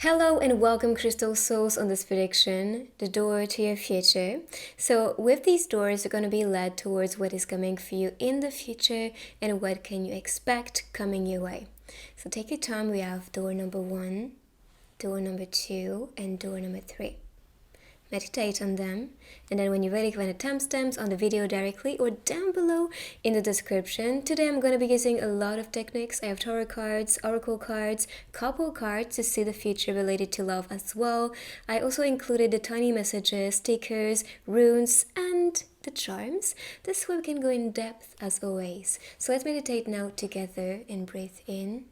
Hello and welcome, Crystal Souls, on this prediction, the door to your future. So with these doors, you're going to be led towards what is coming for you in the future and what can you expect coming your way. So take your time. We have door number 1, door number 2, and door number 3. Meditate on them, and then when you're ready, find the timestamps on the video directly or down below in the description. Today I'm going to be using a lot of techniques. I have tarot cards, oracle cards, couple cards to see the future related to love as well. I also included the tiny messages, stickers, runes, and the charms. This way we can go in depth as always. So let's meditate now together and breathe in.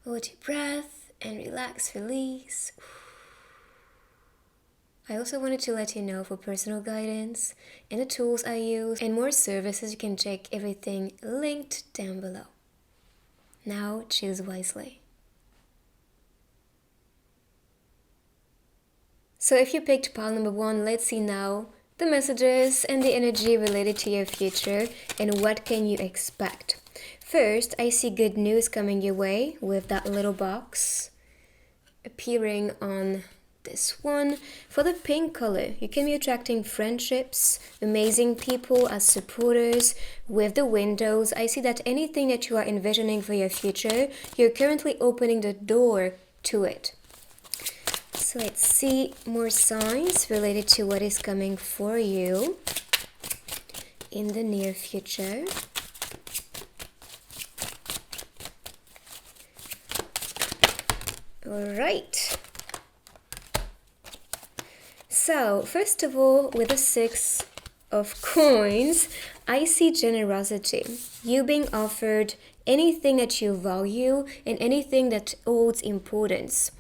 Hold your breath and relax, release. I also wanted to let you know, for personal guidance and the tools I use and more services, you can check everything linked down below. Now choose wisely. So if you picked pile number 1, let's see now the messages and the energy related to your future and what can you expect. First, I see good news coming your way with that little box appearing on this one. For the pink color, you can be attracting friendships, amazing people as supporters. With the windows, I see that anything that you are envisioning for your future, you're currently opening the door to it. So let's see more signs related to what is coming for you in the near future. All right. So, first of all, with the 6 of coins, I see generosity. You being offered anything that you value and anything that holds importance.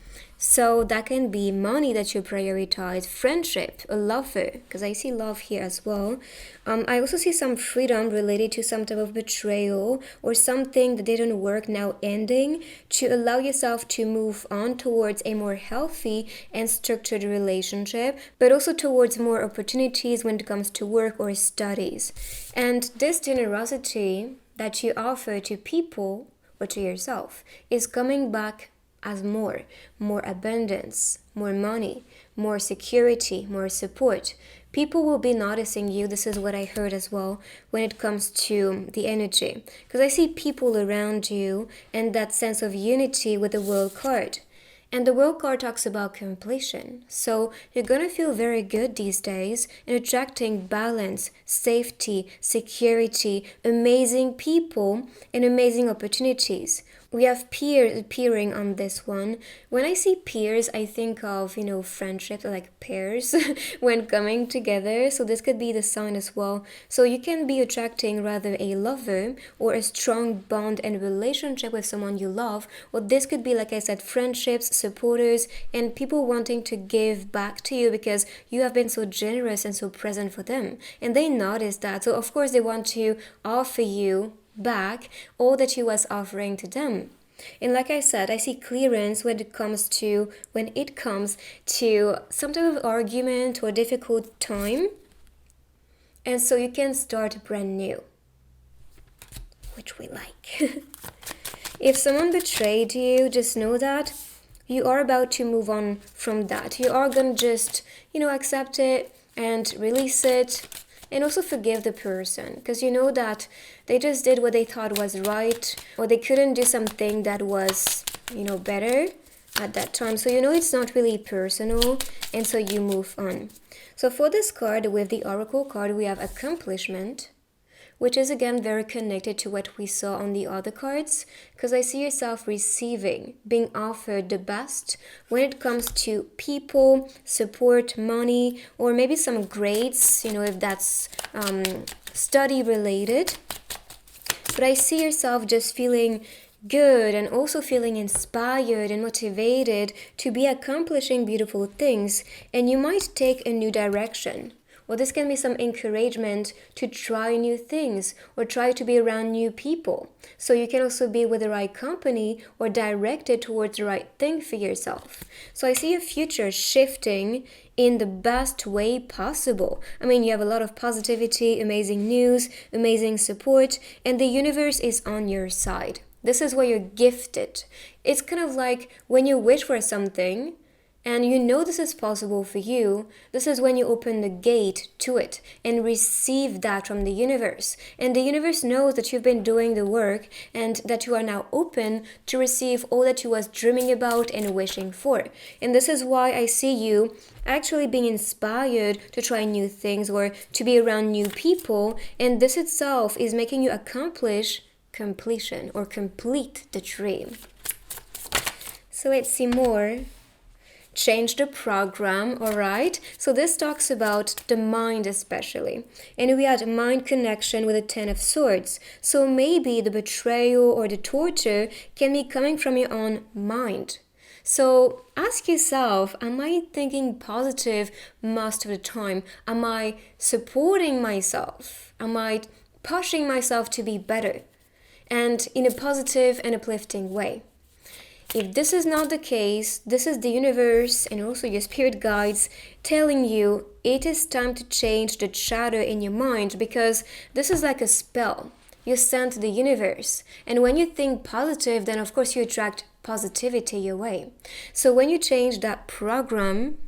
So that can be money that you prioritize, friendship, a lover, because I see love here as well. I also see some freedom related to some type of betrayal or something that didn't work now ending, to allow yourself to move on towards a more healthy and structured relationship, but also towards more opportunities when it comes to work or studies. And this generosity that you offer to people or to yourself is coming back as more abundance, more money, more security, more support. People will be noticing you. This is what I heard as well when it comes to the energy, because I see people around you and that sense of unity with the World card. And the World card talks about completion. So you're going to feel very good these days in attracting balance, safety, security, amazing people, and amazing opportunities. We have peers appearing on this one. When I see peers, I think of, friendship, like pairs when coming together. So this could be the sign as well. So you can be attracting rather a lover or a strong bond and relationship with someone you love. Or this could be, like I said, friendships, supporters, and people wanting to give back to you because you have been so generous and so present for them. And they notice that. So of course they want to offer you back all that you was offering to them. And like I said, I see clearance when it comes to some type of argument or difficult time, and so you can start brand new, which we like. If someone betrayed you, just know that you are about to move on from that. You are gonna just accept it and release it. And also forgive the person, because you know that they just did what they thought was right, or they couldn't do something that was, better at that time. So it's not really personal, and so you move on. So for this card, with the Oracle card, we have accomplishment, which is again very connected to what we saw on the other cards, because I see yourself receiving, being offered the best when it comes to people, support, money, or maybe some grades, if that's study related. But I see yourself just feeling good and also feeling inspired and motivated to be accomplishing beautiful things, and you might take a new direction. Well, this can be some encouragement to try new things or try to be around new people. So you can also be with the right company or directed towards the right thing for yourself. So I see your future shifting in the best way possible. I mean, you have a lot of positivity, amazing news, amazing support, and the universe is on your side. This is where you're gifted. It's kind of like when you wish for something and you know this is possible for you, this is when you open the gate to it and receive that from the universe. And the universe knows that you've been doing the work and that you are now open to receive all that you was dreaming about and wishing for. And this is why I see you actually being inspired to try new things or to be around new people. And this itself is making you accomplish completion or complete the dream. So let's see more. Change the program, all right? So this talks about the mind especially. And we had mind connection with the 10 of swords. So maybe the betrayal or the torture can be coming from your own mind. So ask yourself, am I thinking positive most of the time? Am I supporting myself? Am I pushing myself to be better? And in a positive and uplifting way. If this is not the case, this is the universe and also your spirit guides telling you it is time to change the chatter in your mind, because this is like a spell you send to the universe. And when you think positive, then of course you attract positivity your way. So when you change that program,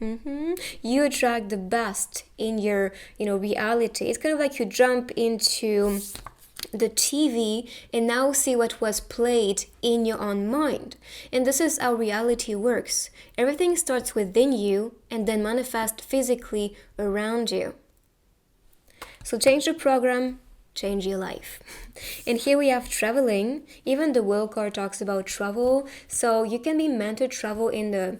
you attract the best in your reality. It's kind of like you jump into the TV and now see what was played in your own mind. And this is how reality works. Everything starts within you and then manifests physically around you. So change the program, change your life. And here we have traveling. Even the World card talks about travel. So you can be meant to travel in the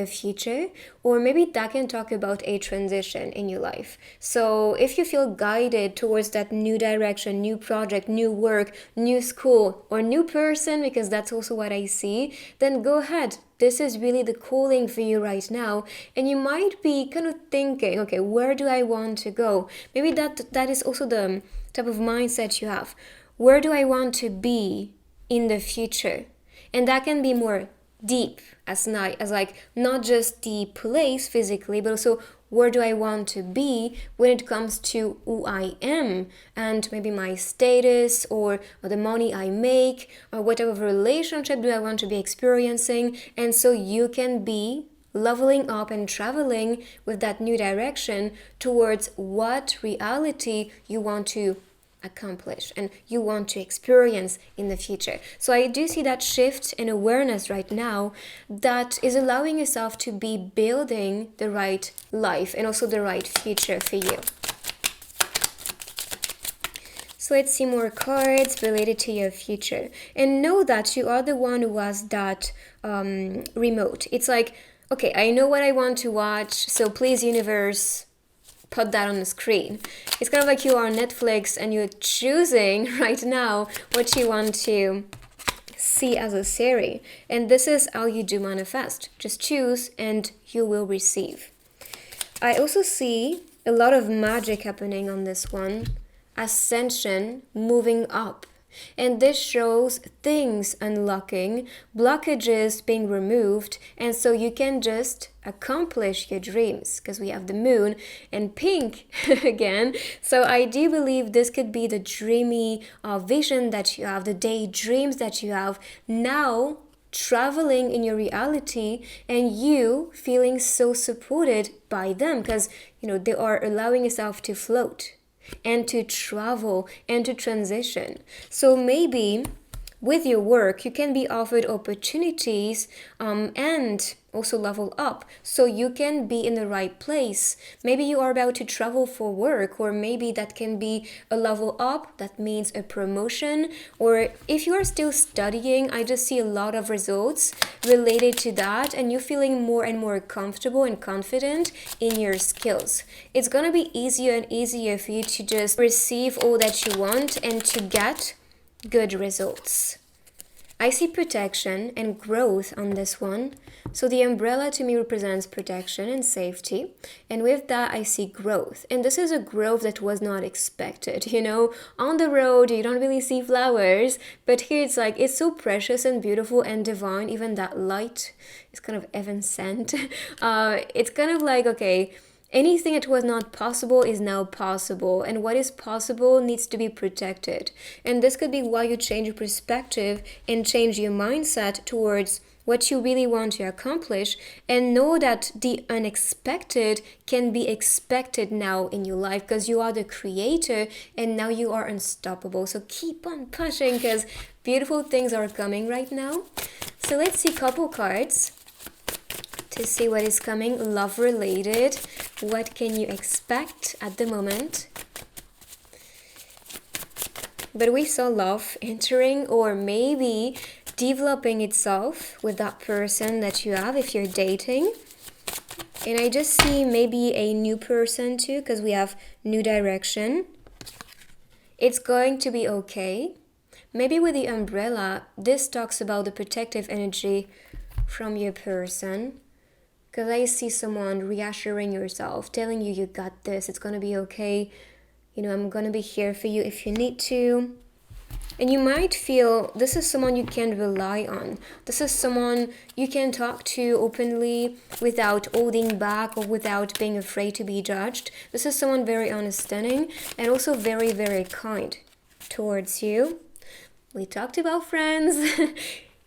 future, or maybe that can talk about a transition in your life. So if you feel guided towards that new direction, new project, new work, new school, or new person, because that's also what I see, then go ahead. This is really the calling for you right now. And you might be kind of thinking, okay, where do I want to go? Maybe that is also the type of mindset you have. Where do I want to be in the future? And that can be more deep as like not just the place physically, but also where do I want to be when it comes to who I am and maybe my status or the money I make or whatever relationship do I want to be experiencing. And so you can be leveling up and traveling with that new direction towards what reality you want to accomplish and you want to experience in the future. So I do see that shift in awareness right now that is allowing yourself to be building the right life and also the right future for you. So let's see more cards related to your future. And know that you are the one who has that remote. It's like, okay, I know what I want to watch, so please universe, put that on the screen. It's kind of like you are on Netflix and you're choosing right now what you want to see as a series. And this is how you do manifest. Just choose and you will receive. I also see a lot of magic happening on this one. Ascension, moving up. And this shows things unlocking, blockages being removed, and so you can just accomplish your dreams, because we have the moon and pink again. So I do believe this could be the dreamy vision that you have, the daydreams that you have now traveling in your reality, and you feeling so supported by them because they are allowing yourself to float and to travel and to transition. So maybe with your work, you can be offered opportunities and also level up so you can be in the right place. Maybe you are about to travel for work, or maybe that can be a level up. That means a promotion. Or if you are still studying, I just see a lot of results related to that, and you're feeling more and more comfortable and confident in your skills. It's gonna be easier and easier for you to just receive all that you want and to get good results. I see protection and growth on this one. So the umbrella to me represents protection and safety. And with that, I see growth. And this is a growth that was not expected. On the road, you don't really see flowers. But here it's like, it's so precious and beautiful and divine. Even that light is kind of heaven sent. It's kind of like, okay, Anything that was not possible is now possible, and what is possible needs to be protected. And this could be why you change your perspective and change your mindset towards what you really want to accomplish, and know that the unexpected can be expected now in your life, because you are the creator and now you are unstoppable. So keep on pushing, because beautiful things are coming right now. So let's see a couple cards to see what is coming love related. What can you expect at the moment? But we saw love entering, or maybe developing itself with that person that you have if you're dating. And I just see maybe a new person too, because we have new direction. It's going to be okay. Maybe with the umbrella, this talks about the protective energy from your person, because I see someone reassuring yourself, telling you you got this, it's going to be okay. You know, I'm going to be here for you if you need to. And you might feel this is someone you can rely on. This is someone you can talk to openly without holding back or without being afraid to be judged. This is someone very understanding and also very, very kind towards you. We talked about friends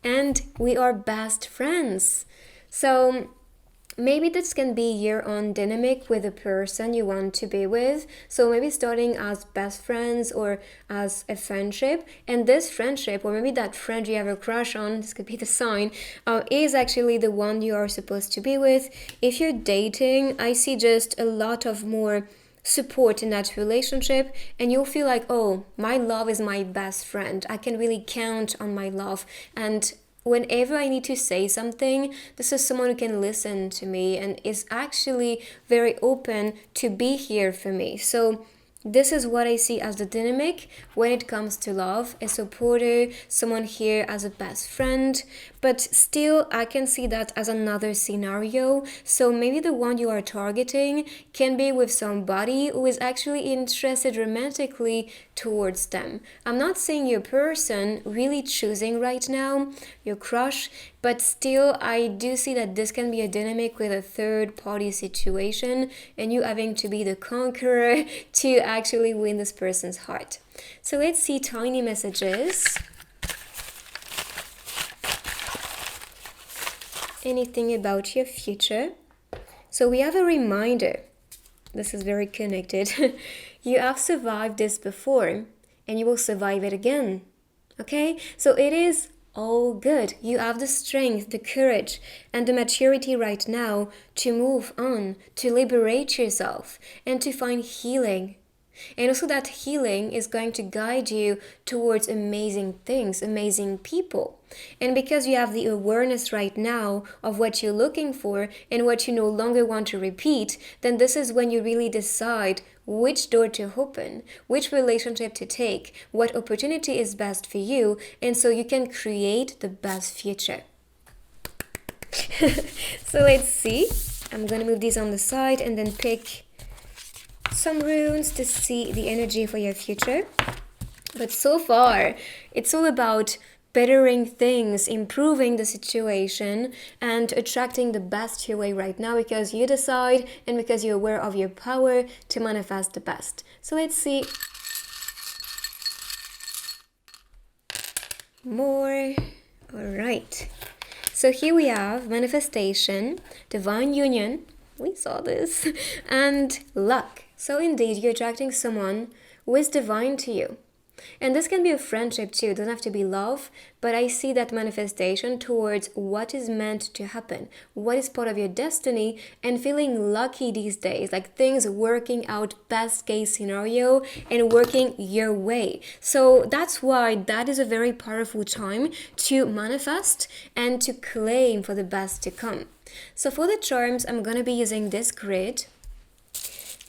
and we are best friends. So maybe this can be your own dynamic with the person you want to be with. So maybe starting as best friends or as a friendship. And this friendship, or maybe that friend you have a crush on, this could be the sign, is actually the one you are supposed to be with. If you're dating, I see just a lot of more support in that relationship, and you'll feel like, oh, my love is my best friend. I can really count on my love. And whenever I need to say something, this is someone who can listen to me and is actually very open to be here for me. So this is what I see as the dynamic when it comes to love. A supporter, someone here as a best friend, but still I can see that as another scenario. So maybe the one you are targeting can be with somebody who is actually interested romantically towards them. I'm not saying your person really choosing right now, your crush, but still I do see that this can be a dynamic with a third party situation and you having to be the conqueror to actually win this person's heart. So let's see tiny messages. Anything about your future. So we have a reminder. This is very connected. You have survived this before and you will survive it again. Okay? So it is all good. You have the strength, the courage, and the maturity right now to move on, to liberate yourself, and to find healing. And also that healing is going to guide you towards amazing things, amazing people. And because you have the awareness right now of what you're looking for and what you no longer want to repeat, then this is when you really decide which door to open, which relationship to take, what opportunity is best for you, and so you can create the best future. So let's see. I'm going to move these on the side and then pick some runes to see the energy for your future. But so far, it's all about bettering things, improving the situation, and attracting the best your way right now because you decide and because you're aware of your power to manifest the best. So let's see more. All right. So here we have manifestation, divine union. We saw this. And luck. So indeed, you're attracting someone who is divine to you. And this can be a friendship too, it doesn't have to be love, but I see that manifestation towards what is meant to happen, what is part of your destiny, and feeling lucky these days, like things working out best case scenario and working your way. So that's why that is a very powerful time to manifest and to claim for the best to come. So for the charms, I'm going to be using this grid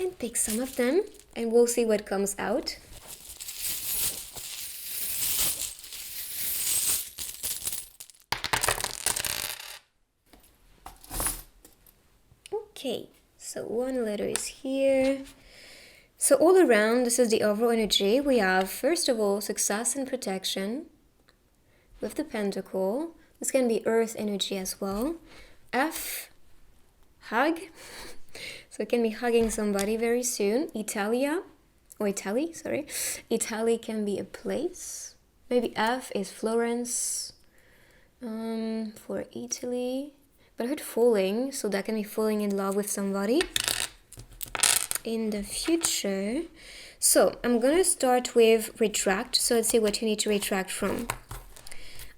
and pick some of them and we'll see what comes out. Okay, so one letter is here. So all around, this is the overall energy. We have, first of all, success and protection with the pentacle. This can be earth energy as well. F, hug. So you can be hugging somebody very soon. Italia, or Italy, sorry. Italy can be a place. Maybe F is Florence for Italy. But I heard falling, so that can be falling in love with somebody in the future. So I'm gonna start with retract. So let's see what you need to retract from.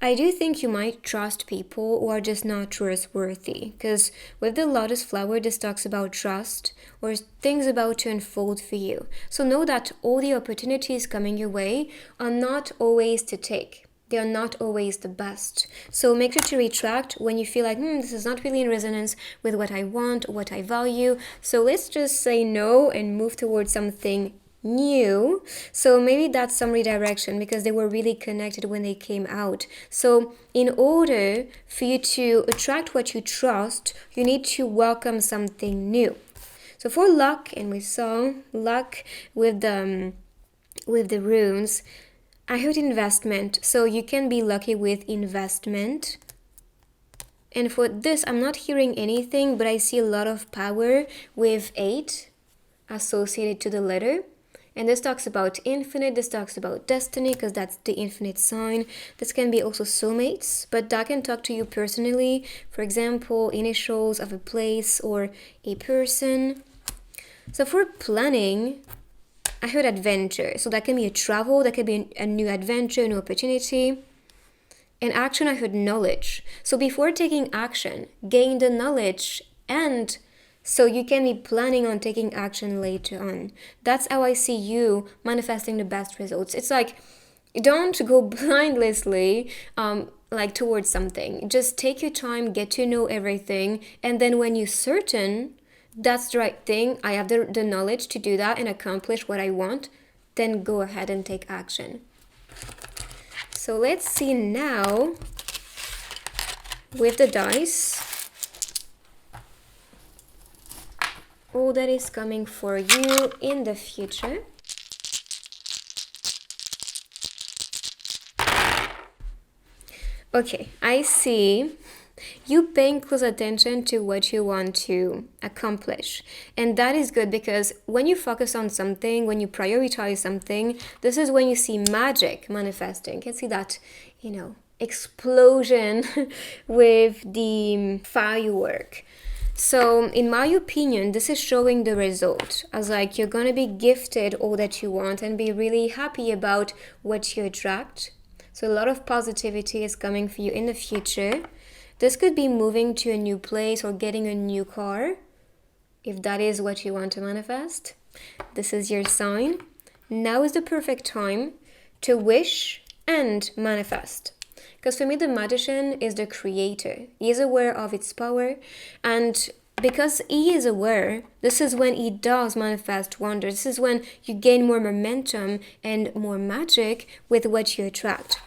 I do think you might trust people who are just not trustworthy, because with the Lotus Flower, this talks about trust or things about to unfold for you. So know that all the opportunities coming your way are not always to take. They are not always the best. So make sure to retract when you feel like, this is not really in resonance with what I want, what I value. So let's just say no and move towards something new. So maybe that's some redirection because they were really connected when they came out. So in order for you to attract what you trust, you need to welcome something new. So for luck, and we saw luck with the runes, I heard investment, so you can be lucky with investment. And for this, I'm not hearing anything, but I see a lot of power with 8 associated to the letter. And this talks about infinite, this talks about destiny, because that's the infinite sign. This can be also soulmates, but that can talk to you personally. For example, initials of a place or a person. So for planning, I heard adventure, so that can be a travel, that could be a new adventure, a new opportunity. And action, I heard knowledge. So before taking action, gain the knowledge, and so you can be planning on taking action later on. That's how I see you manifesting the best results. It's like, don't go blindlessly like towards something. Just take your time, get to know everything, and then when you're certain that's the right thing, I have the knowledge to do that and accomplish what I want, then go ahead and take action. So let's see now with the dice all that is coming for you in the future. Okay, I see you paying close attention to what you want to accomplish. And that is good because when you focus on something, when you prioritize something, this is when you see magic manifesting. You can see that, explosion with the firework. So in my opinion, this is showing the result as like you're going to be gifted all that you want and be really happy about what you attract. So a lot of positivity is coming for you in the future. This could be moving to a new place or getting a new car, if that is what you want to manifest. This is your sign. Now is the perfect time to wish and manifest. Because for me, the magician is the creator. He is aware of its power. And because he is aware, this is when he does manifest wonders. This is when you gain more momentum and more magic with what you attract.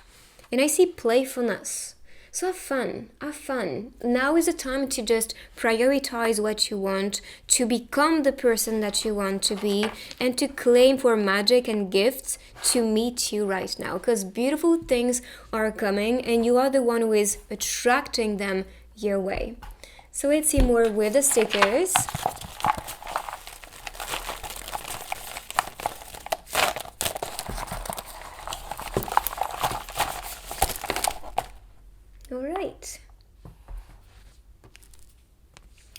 And I see playfulness. So have fun. Now is the time to just prioritize what you want, to become the person that you want to be, and to claim for magic and gifts to meet you right now. Because beautiful things are coming and you are the one who is attracting them your way. So let's see more with the stickers. Alright.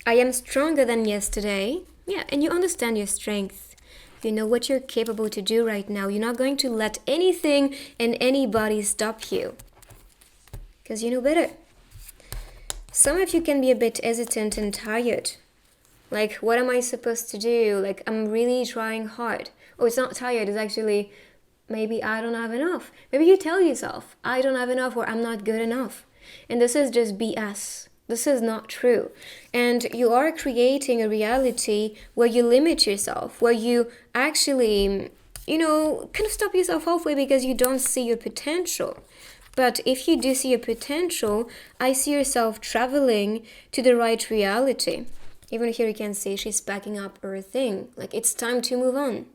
I am stronger than yesterday. Yeah, and you understand your strength. You know what you're capable to do right now. You're not going to let anything and anybody stop you. Because you know better. Some of you can be a bit hesitant and tired. Like, what am I supposed to do? Like, I'm really trying hard. Oh, it's not tired. It's actually, maybe I don't have enough. Maybe you tell yourself, I don't have enough or I'm not good enough. And this is just BS. This is not true. And you are creating a reality where you limit yourself, where you actually, kind of stop yourself halfway because you don't see your potential. But if you do see your potential, I see yourself traveling to the right reality. Even here you can see she's packing up her thing. Like, it's time to move on.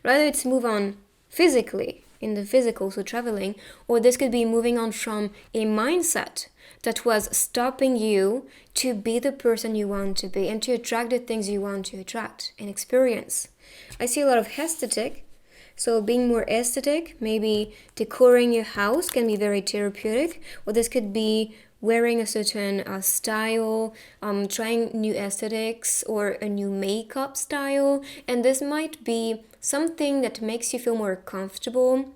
Rather, it's move on physically, in the physical, so traveling, or this could be moving on from a mindset that was stopping you to be the person you want to be and to attract the things you want to attract and experience. I see a lot of aesthetic. So being more aesthetic, maybe decorating your house can be very therapeutic, or this could be wearing a certain style, trying new aesthetics or a new makeup style, and this might be something that makes you feel more comfortable,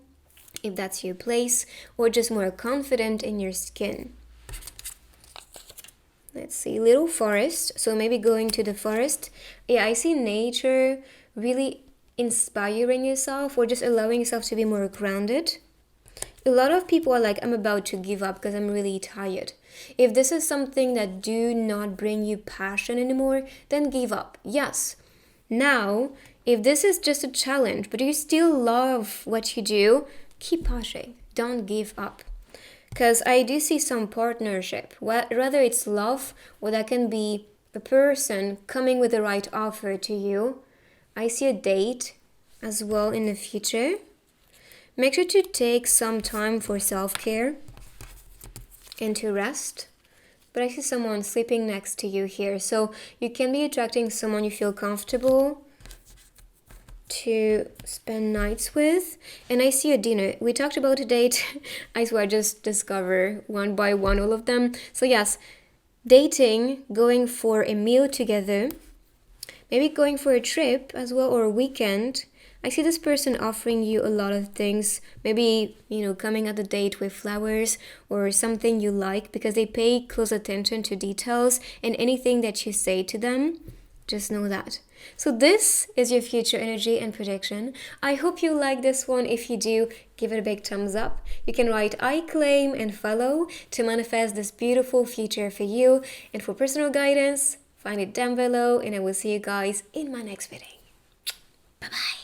if that's your place, or just more confident in your skin. Let's see, little forest, so maybe going to the forest. Yeah, I see nature really inspiring yourself or just allowing yourself to be more grounded. A lot of people are like, I'm about to give up because I'm really tired. If this is something that do not bring you passion anymore, then give up. Yes. Now, if this is just a challenge, but you still love what you do, keep pushing. Don't give up. Because I do see some partnership, whether it's love or that can be a person coming with the right offer to you. I see a date as well in the future. Make sure to take some time for self-care and to rest. But I see someone sleeping next to you here. So you can be attracting someone you feel comfortable to spend nights with. And I see a dinner. We talked about a date. I swear I just discover one by one all of them. So yes, dating, going for a meal together, maybe going for a trip as well or a weekend. I see this person offering you a lot of things, maybe, coming at the date with flowers or something you like because they pay close attention to details and anything that you say to them, just know that. So this is your future energy and prediction. I hope you like this one. If you do, give it a big thumbs up. You can write I claim and follow to manifest this beautiful future for you. And for personal guidance, find it down below and I will see you guys in my next video. Bye-bye.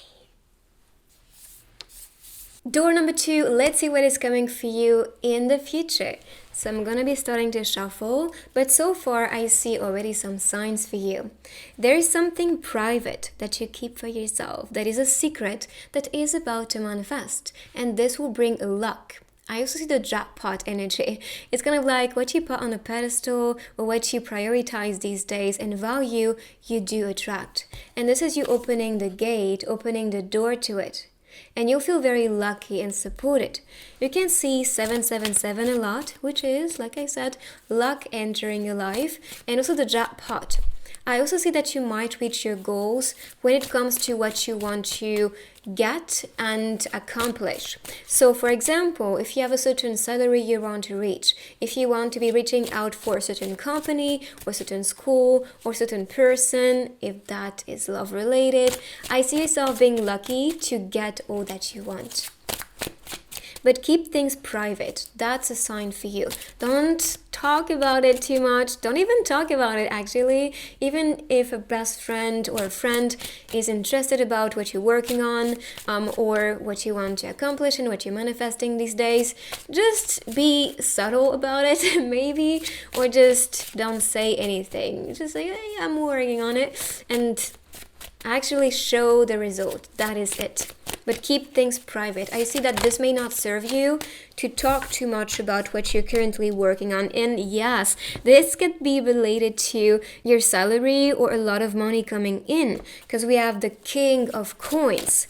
Door number 2, let's see what is coming for you in the future. So I'm gonna be starting to shuffle, but so far I see already some signs for you. There is something private that you keep for yourself, that is a secret that is about to manifest, and this will bring luck. I also see the jackpot energy. It's kind of like what you put on a pedestal or what you prioritize these days and value, you do attract. And this is you opening the gate, opening the door to it. And you'll feel very lucky and supported. You can see 777 a lot, which is, like I said, luck entering your life, and also the jackpot. I also see that you might reach your goals when it comes to what you want to get and accomplish. So for example, if you have a certain salary you want to reach, if you want to be reaching out for a certain company or certain school or certain person, if that is love related, I see yourself being lucky to get all that you want. But keep things private. That's a sign for you. Don't talk about it too much. Don't even talk about it actually. Even if a best friend or a friend is interested about what you're working on or what you want to accomplish and what you're manifesting these days, just be subtle about it maybe, or just don't say anything. Just say, hey, I'm working on it, and actually show the result. That is it. But keep things private. I see that this may not serve you to talk too much about what you're currently working on. And yes, this could be related to your salary or a lot of money coming in, because we have the King of Coins.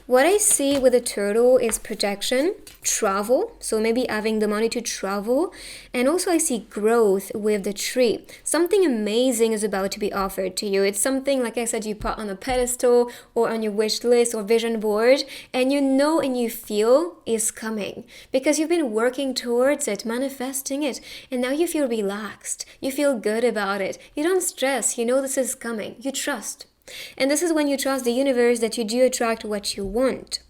What I see with the turtle is protection, travel, so maybe having the money to travel, and also I see growth with the tree. Something amazing is about to be offered to you. It's something, like I said, you put on a pedestal or on your wish list or vision board, and you know and you feel is coming because you've been working towards it, manifesting it, and now you feel relaxed. You feel good about it. You don't stress. You know this is coming. You trust. And this is when you trust the universe that you do attract what you want.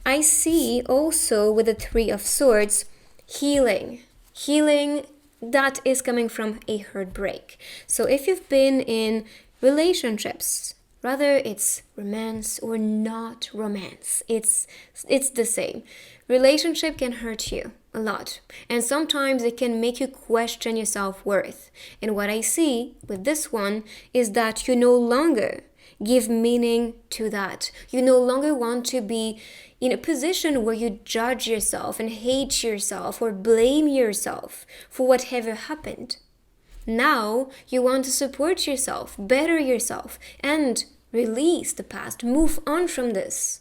I see also with the Three of Swords, healing. Healing that is coming from a heartbreak. So if you've been in relationships, whether it's romance or not romance, it's the same. Relationship can hurt you a lot, and sometimes it can make you question your self-worth. And what I see with this one is that you no longer give meaning to that. You no longer want to be in a position where you judge yourself and hate yourself or blame yourself for whatever happened. Now you want to support yourself, better yourself, and release the past, move on from this.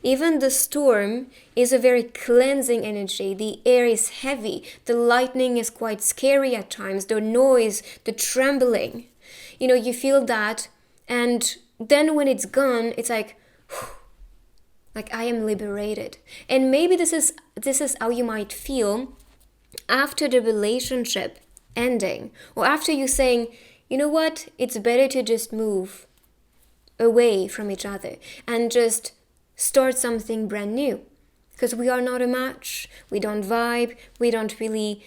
Even the storm is a very cleansing energy. The air is heavy. The lightning is quite scary at times. The noise, the trembling. You feel that. And then when it's gone, it's like I am liberated. And maybe this is how you might feel after the relationship ending. Or after you saying, you know what? It's better to just move away from each other and just start something brand new, because we are not a match. We don't vibe. We don't really,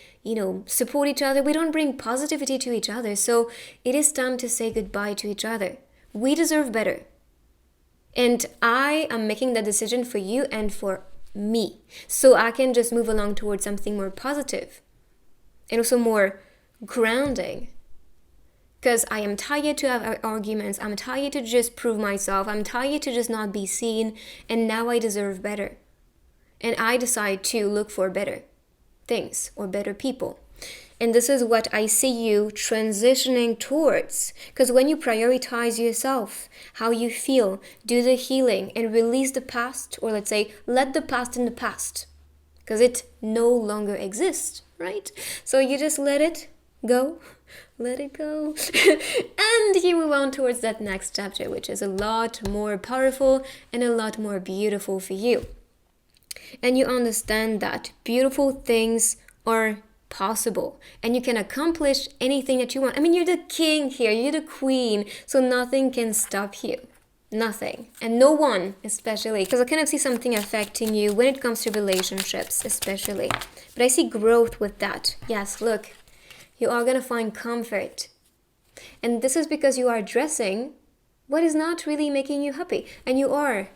support each other. We don't bring positivity to each other. So it is time to say goodbye to each other. We deserve better. And I am making that decision for you and for me, so I can just move along towards something more positive and also more grounding. Because I am tired to have arguments. I'm tired to just prove myself. I'm tired to just not be seen. And now I deserve better. And I decide to look for better things or better people. And this is what I see you transitioning towards. Because when you prioritize yourself, how you feel, do the healing and release the past, or let's say, let the past in the past. Because it no longer exists, right? So you just let it go. Let it go. And you move on towards that next chapter, which is a lot more powerful and a lot more beautiful for you. And you understand that beautiful things are possible and you can accomplish anything that you want. I mean, you're the king here, you're the queen, so nothing can stop you. Nothing. And no one, especially, because I kind of see something affecting you when it comes to relationships, especially. But I see growth with that. Yes, look. You are going to find comfort. And this is because you are addressing what is not really making you happy. And you are,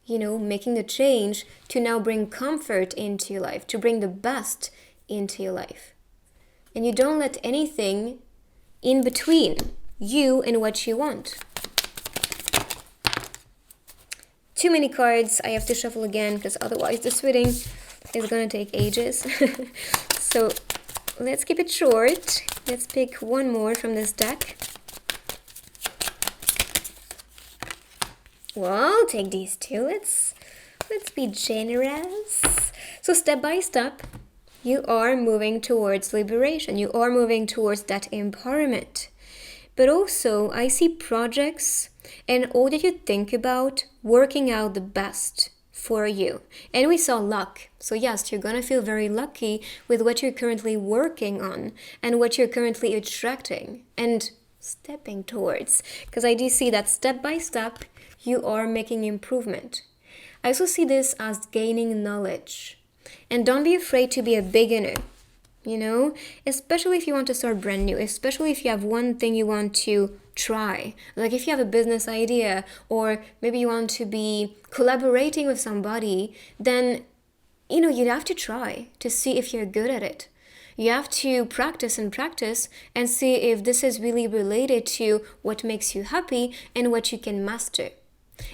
making the change to now bring comfort into your life, to bring the best into your life. And you don't let anything in between you and what you want. Too many cards. I have to shuffle again because otherwise this reading is going to take ages. So let's keep it short. Let's pick one more from this deck. Well, take these two. Let's be generous. So step by step, you are moving towards liberation. You are moving towards that empowerment. But also, I see projects and all that you think about working out the best for you. And we saw luck. So yes, you're gonna feel very lucky with what you're currently working on and what you're currently attracting and stepping towards. Because I do see that step by step, you are making improvement. I also see this as gaining knowledge. And don't be afraid to be a beginner, especially if you want to start brand new, especially if you have one thing you want to try. Like if you have a business idea, or maybe you want to be collaborating with somebody, then, you'd have to try to see if you're good at it. You have to practice and see if this is really related to what makes you happy and what you can master.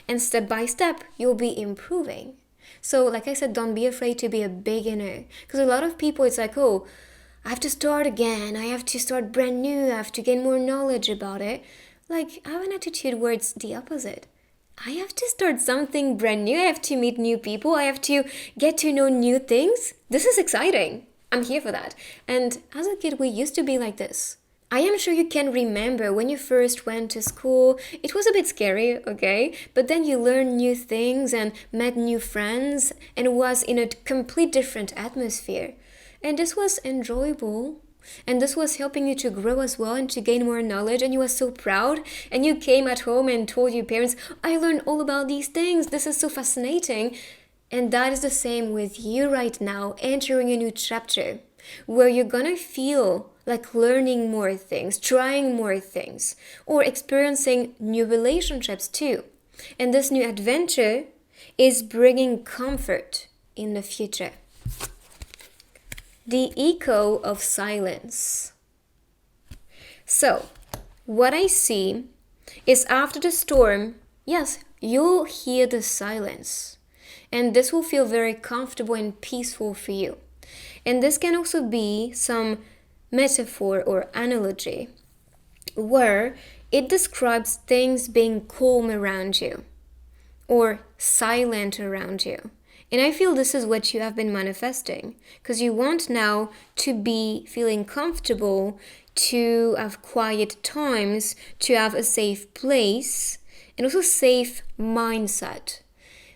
And step by step, you'll be improving. So like I said, don't be afraid to be a beginner. Because a lot of people, it's like, oh, I have to start again. I have to start brand new. I have to gain more knowledge about it. Like, I have an attitude where it's the opposite. I have to start something brand new. I have to meet new people. I have to get to know new things. This is exciting. I'm here for that. And as a kid, we used to be like this. I am sure you can remember when you first went to school. It was a bit scary, okay? But then you learned new things and met new friends and was in a complete different atmosphere. And this was enjoyable. And this was helping you to grow as well and to gain more knowledge. And you were so proud. And you came at home and told your parents, I learned all about these things. This is so fascinating. And that is the same with you right now, entering a new chapter where you're gonna feel like learning more things, trying more things, or experiencing new relationships too. And this new adventure is bringing comfort in the future. The echo of silence. So, what I see is after the storm, yes, you'll hear the silence. And this will feel very comfortable and peaceful for you. And this can also be some metaphor or analogy where it describes things being calm around you or silent around you. And I feel this is what you have been manifesting, because you want now to be feeling comfortable, to have quiet times, to have a safe place, and also safe mindset.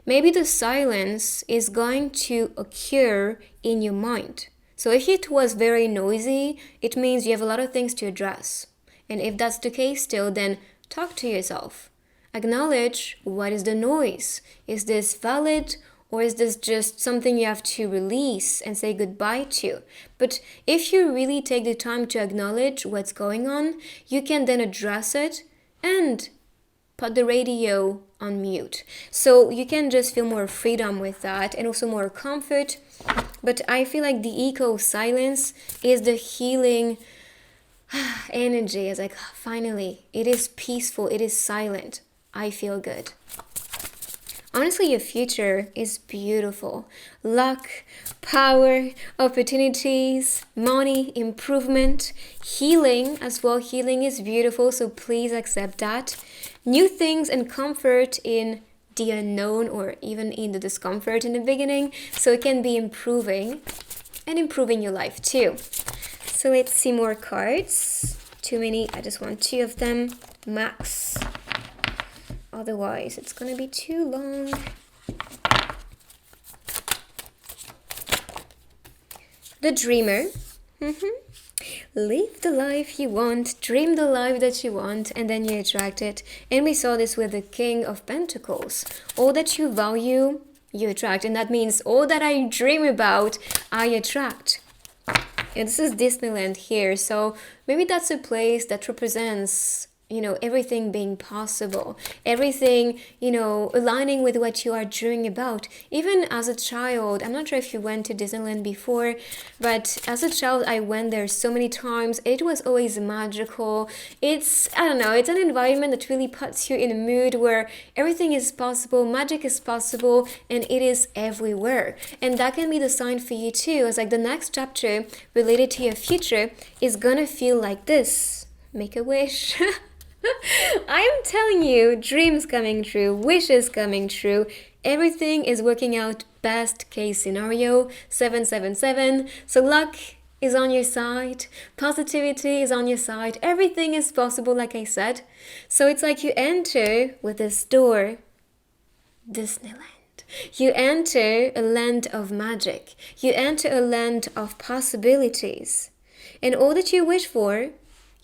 Maybe the silence is going to occur in your mind. So if it was very noisy, it means you have a lot of things to address. And if that's the case still, then talk to yourself. Acknowledge, what is the noise? Is this valid, or is this just something you have to release and say goodbye to? But if you really take the time to acknowledge what's going on, you can then address it and put the radio on mute. So you can just feel more freedom with that and also more comfort. But I feel like the eco silence is the healing energy. It's like, finally, it is peaceful, it is silent. I feel good. Honestly, your future is beautiful. Luck, power, opportunities, money, improvement, healing as well. Healing is beautiful, so please accept that. New things and comfort in the unknown or even in the discomfort in the beginning. So it can be improving and improving your life too. So let's see more cards. Too many, I just want 2 of them, max. Otherwise, it's going to be too long. The Dreamer. Live the life you want, dream the life that you want, and then you attract it. And we saw this with the King of Pentacles. All that you value, you attract. And that means all that I dream about, I attract. And this is Disneyland here. So maybe that's a place that represents, everything being possible, everything, aligning with what you are dreaming about. Even as a child, I'm not sure if you went to Disneyland before, but as a child, I went there so many times. It was always magical. It's an environment that really puts you in a mood where everything is possible, magic is possible, and it is everywhere. And that can be the sign for you too. It's like the next chapter related to your future is gonna feel like this. Make a wish. I'm telling you, dreams coming true, wishes coming true, everything is working out best case scenario, 777. So luck is on your side, positivity is on your side, everything is possible, like I said. So it's like you enter with this door, Disneyland. You enter a land of magic. You enter a land of possibilities. And all that you wish for,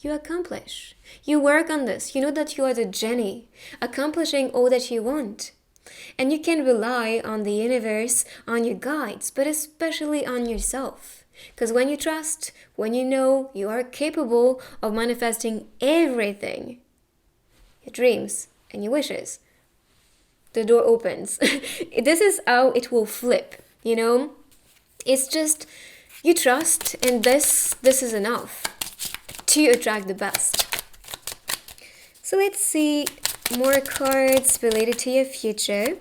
you accomplish. You work on this. You know that you are the genie, accomplishing all that you want. And you can rely on the universe, on your guides, but especially on yourself. Because when you trust, when you know you are capable of manifesting everything, your dreams and your wishes, the door opens. This is how it will flip, It's just, you trust, and this is enough to attract the best. So let's see more cards related to your future.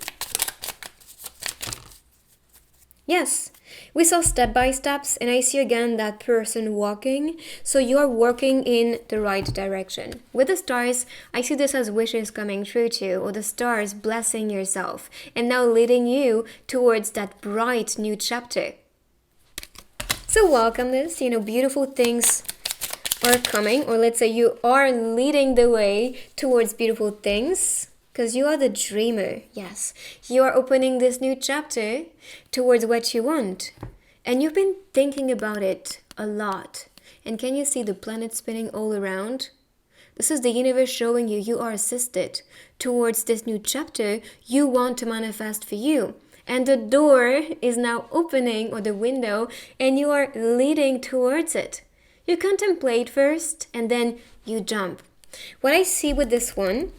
Yes, we saw step by steps, and I see again that person walking. So you are working in the right direction. With the stars, I see this as wishes coming true too, or the stars blessing yourself and now leading you towards that bright new chapter. So welcome this, beautiful things are coming, or let's say you are leading the way towards beautiful things, because you are the dreamer. Yes, you are opening this new chapter towards what you want, and you've been thinking about it a lot. And can you see the planet spinning all around? This is the universe showing you you are assisted towards this new chapter you want to manifest for you. And the door is now opening, or the window, and you are leading towards it. You contemplate first, and then you jump. What I see with this one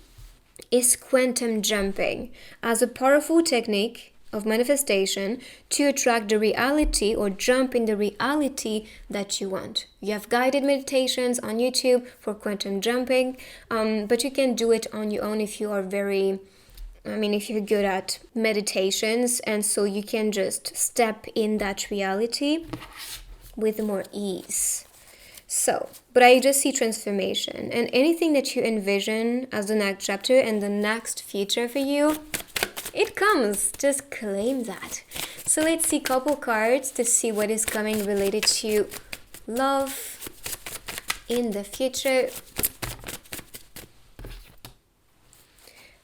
is quantum jumping as a powerful technique of manifestation to attract the reality or jump in the reality that you want. You have guided meditations on YouTube for quantum jumping, but you can do it on your own if you are if you're good at meditations, and so you can just step in that reality with more ease. So, but I just see transformation, and anything that you envision as the next chapter and the next future for you, it comes. Just claim that. So let's see couple cards to see what is coming related to love in the future.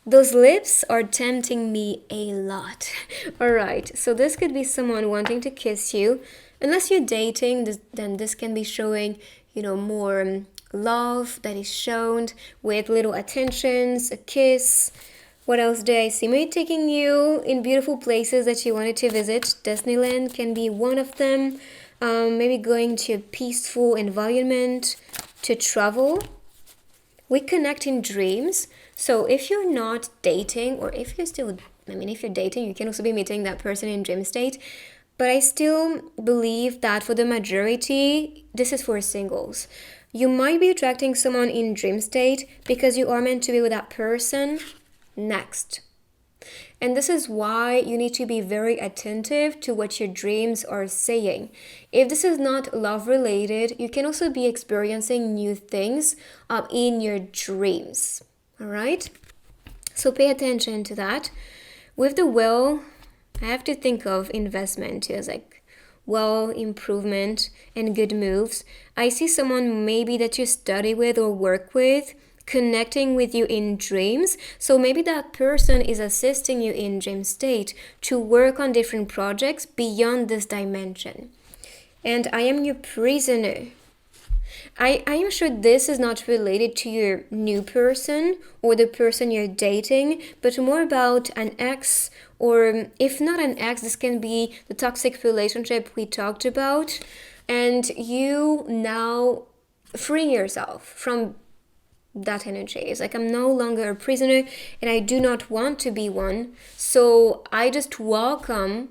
Those lips are tempting me a lot. All right, so this could be someone wanting to kiss you. Unless you're dating, then this can be showing, more love that is shown with little attentions, a kiss. What else do I see? Maybe taking you in beautiful places that you wanted to visit. Disneyland can be one of them. Maybe going to a peaceful environment to travel. We connect in dreams. So if you're not dating, or if you're still, if you're dating, you can also be meeting that person in dream state. But I still believe that for the majority, this is for singles. You might be attracting someone in dream state because you are meant to be with that person next. And this is why you need to be very attentive to what your dreams are saying. If this is not love related, you can also be experiencing new things in your dreams. All right? So pay attention to that. With the will, I have to think of investment too, as improvement and good moves. I see someone maybe that you study with or work with connecting with you in dreams. So maybe that person is assisting you in dream state to work on different projects beyond this dimension. And I am your prisoner. I am sure this is not related to your new person or the person you're dating, but more about an ex, or if not an ex, this can be the toxic relationship we talked about, and you now freeing yourself from that energy. It's like, I'm no longer a prisoner and I do not want to be one, so I just welcome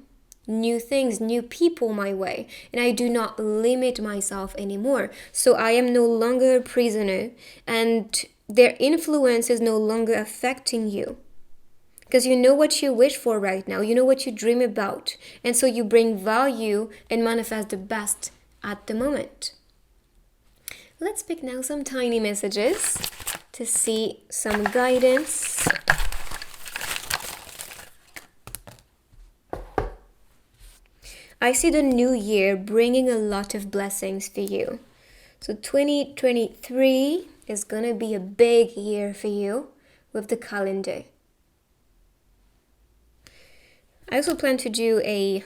new things, new people my way, and I do not limit myself anymore. So I am no longer a prisoner, and their influence is no longer affecting you, because you know what you wish for right now, you know what you dream about, and so you bring value and manifest the best at the moment. Let's pick now some tiny messages to see some guidance. I see the new year bringing a lot of blessings for you. So 2023 is going to be a big year for you with the calendar. I also plan to do a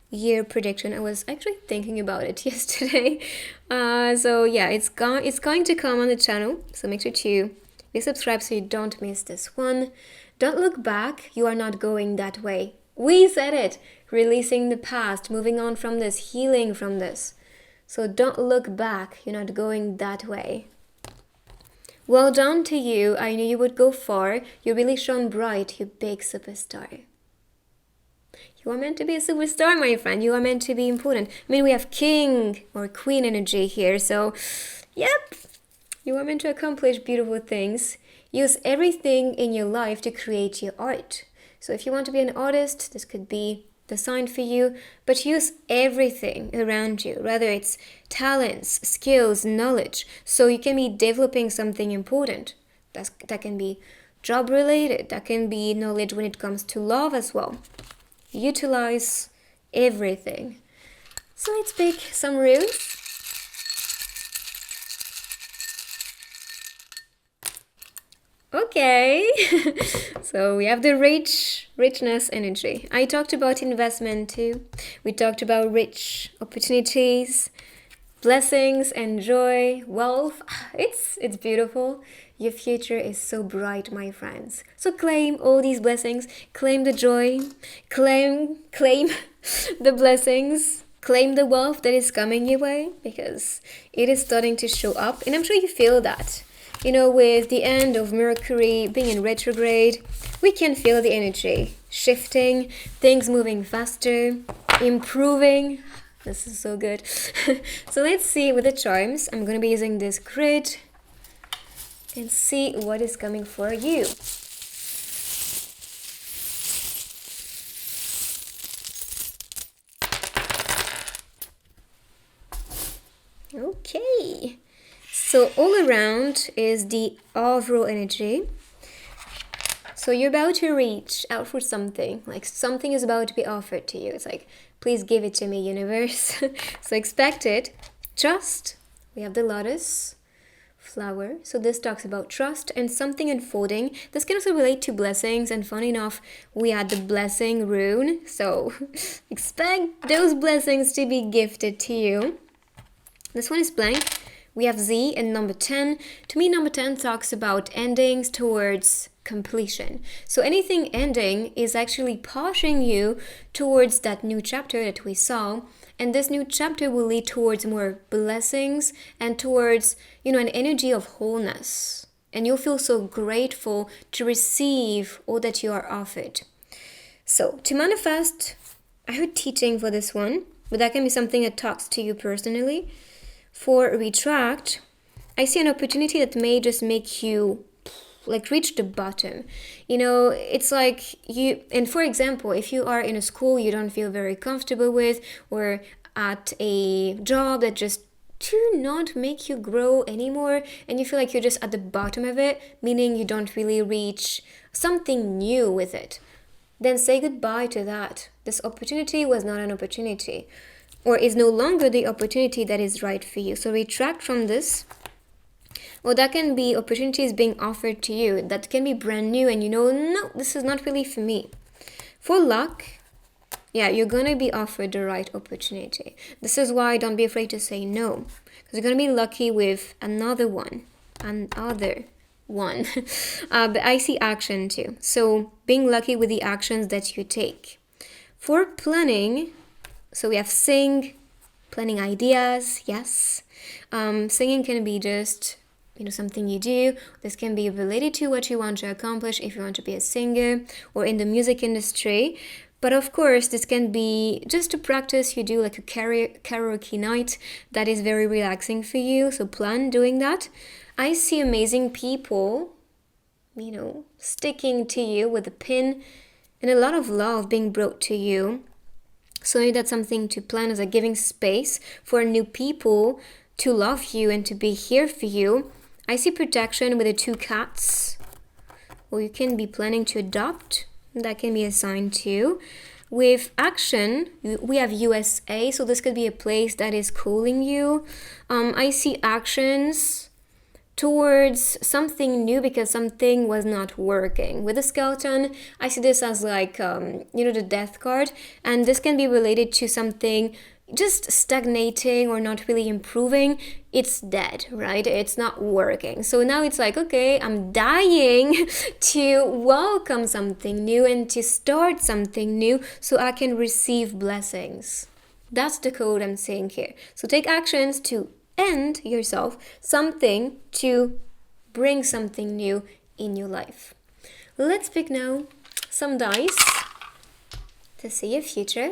year prediction. I was actually thinking about it yesterday. So yeah, it's going to come on the channel. So make sure to be subscribed so you don't miss this one. Don't look back. You are not going that way. We said it. Releasing the past, moving on from this, healing from this. So don't look back. You're not going that way. Well done to you. I knew you would go far. You really shone bright, you big superstar. You are meant to be a superstar, my friend. You are meant to be important. We have king or queen energy here. So, yep. You are meant to accomplish beautiful things. Use everything in your life to create your art. So if you want to be an artist, this could be the sign for you, but use everything around you, whether it's talents, skills, knowledge, so you can be developing something important. That can be job related, that can be knowledge when it comes to love as well. Utilize everything. So let's pick some runes. Okay, so we have the richness energy. I talked about investment too. We talked about rich opportunities, blessings and joy, wealth. It's beautiful. Your future is so bright, my friends. So claim all these blessings, claim the joy, claim the blessings, claim the wealth that is coming your way, because it is starting to show up, and I'm sure you feel that. with the end of Mercury being in retrograde, we can feel the energy shifting, things moving faster, improving. This is so good. So let's see with the charms. I'm going to be using this grid and see what is coming for you. Okay. So all around is the overall energy. So you're about to reach out for something, like something is about to be offered to you. It's like, please give it to me, universe. So expect it. Trust. We have the lotus flower. So this talks about trust and something unfolding. This can also relate to blessings. And funny enough, we had the blessing rune. So expect those blessings to be gifted to you. This one is blank. We have Z and number 10. To me, number 10 talks about endings towards completion. So anything ending is actually pushing you towards that new chapter that we saw. And this new chapter will lead towards more blessings and towards, an energy of wholeness. And you'll feel so grateful to receive all that you are offered. So to manifest, I heard teaching for this one, but that can be something that talks to you personally. For retract, I see an opportunity that may just make you reach the bottom. It's like and for example, if you are in a school you don't feel very comfortable with, or at a job that just do not make you grow anymore, and you feel like you're just at the bottom of it, meaning you don't really reach something new with it, then say goodbye to that. This opportunity was not an opportunity, or is no longer the opportunity that is right for you. So retract from this. Or that can be opportunities being offered to you that can be brand new and no, this is not really for me. For luck, you're going to be offered the right opportunity. This is why don't be afraid to say no, because you're going to be lucky with another one. But I see action too. So being lucky with the actions that you take. For planning, so we have sing, planning ideas, yes. Singing can be just something you do. This can be related to what you want to accomplish if you want to be a singer or in the music industry. But of course, this can be just a practice you do, like a karaoke night that is very relaxing for you. So plan doing that. I see amazing people, sticking to you with a pin and a lot of love being brought to you. So maybe that's something to plan, as giving space for new people to love you and to be here for you. I see protection with the 2 cats. Or you can be planning to adopt. That can be a sign too. With action, we have USA. So this could be a place that is calling you. I see actions towards something new because something was not working. With the skeleton, I see this as the death card. And this can be related to something just stagnating or not really improving. It's dead, right? It's not working. So now it's like, okay, I'm dying to welcome something new and to start something new so I can receive blessings. That's the code I'm seeing here. So take actions to end yourself, something to bring something new in your life. Let's pick now some dice to see your future.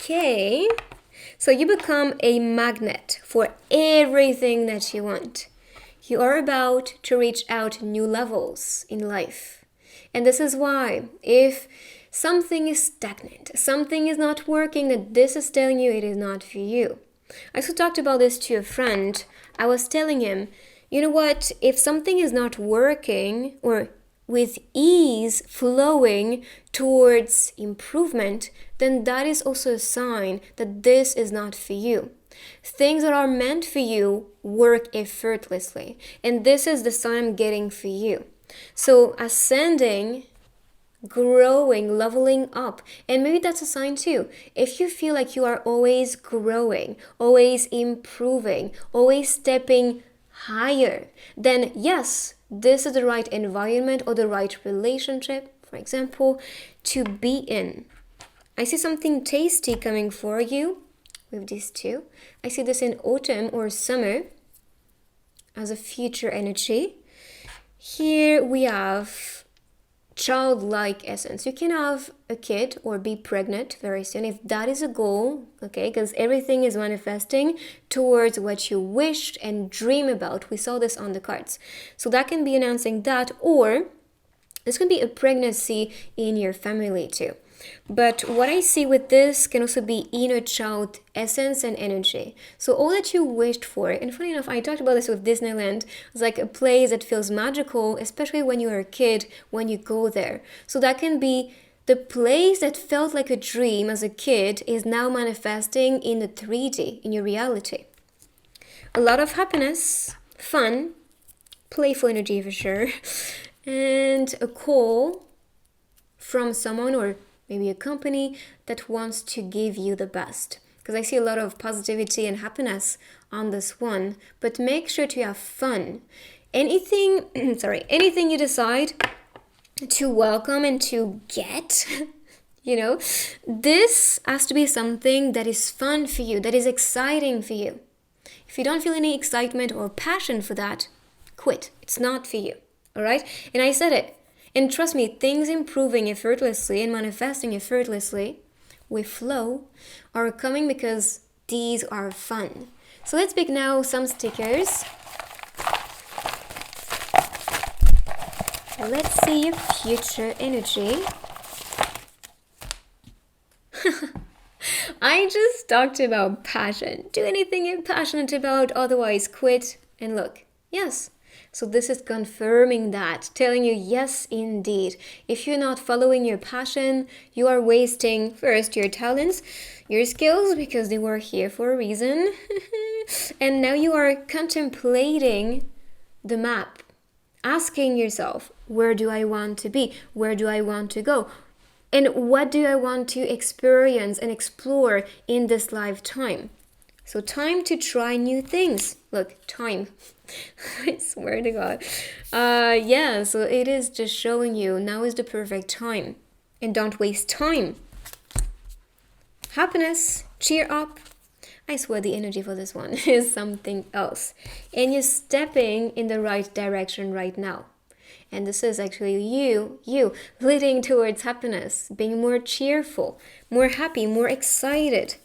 Okay, so you become a magnet for everything that you want. You are about to reach out new levels in life. And this is why, if something is stagnant, something is not working, that this is telling you it is not for you. I also talked about this to a friend. I was telling him, you know what, if something is not working or with ease flowing towards improvement, then that is also a sign that this is not for you. Things that are meant for you work effortlessly, and this is the sign I'm getting for you. So ascending, growing, leveling up, and maybe that's a sign too. If you feel like you are always growing, always improving, always stepping higher, then yes, this is the right environment or the right relationship, for example, to be in. I see something tasty coming for you with these two. I see this in autumn or summer as a future energy. Here we have childlike essence. You can have a kid or be pregnant very soon if that is a goal, okay? Because everything is manifesting towards what you wished and dream about. We saw this on the cards. So that can be announcing that, or this can be a pregnancy in your family too. But what I see with this can also be inner child essence and energy. So all that you wished for, and funny enough, I talked about this with Disneyland. It's like a place that feels magical, especially when you're a kid, when you go there. So that can be the place that felt like a dream as a kid is now manifesting in the 3D, in your reality. A lot of happiness, fun, playful energy for sure, and a call from someone or maybe a company that wants to give you the best. Because I see a lot of positivity and happiness on this one, but make sure to have fun. Anything you decide to welcome and to get, this has to be something that is fun for you, that is exciting for you. If you don't feel any excitement or passion for that, quit. It's not for you, all right? And I said it. And trust me, things improving effortlessly and manifesting effortlessly with flow are coming because these are fun. So let's pick now some stickers. Let's see your future energy. I just talked about passion. Do anything you're passionate about, otherwise quit. And look, yes. So this is confirming that, telling you, yes, indeed. If you're not following your passion, you are wasting first your talents, your skills, because they were here for a reason. And now you are contemplating the map, asking yourself, where do I want to be? Where do I want to go? And what do I want to experience and explore in this lifetime? So time to try new things. Look, time. I swear to God. So it is just showing you now is the perfect time. And don't waste time. Happiness, cheer up. I swear the energy for this one is something else. And you're stepping in the right direction right now. And this is actually you leading towards happiness, being more cheerful, more happy, more excited.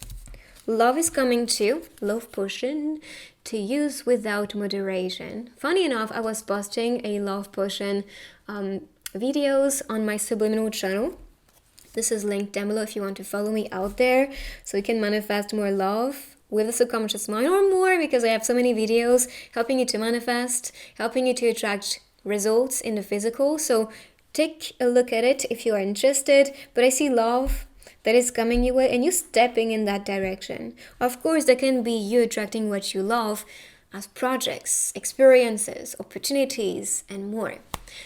Love is coming too, love potion to use without moderation. Funny enough, I was posting a love potion videos on my subliminal channel. This is linked down below if you want to follow me out there so you can manifest more love with the subconscious mind or more, because I have so many videos helping you to manifest, helping you to attract results in the physical. So take a look at it if you are interested. But I see love that is coming your way and you stepping in that direction. Of course, there can be you attracting what you love as projects, experiences, opportunities, and more.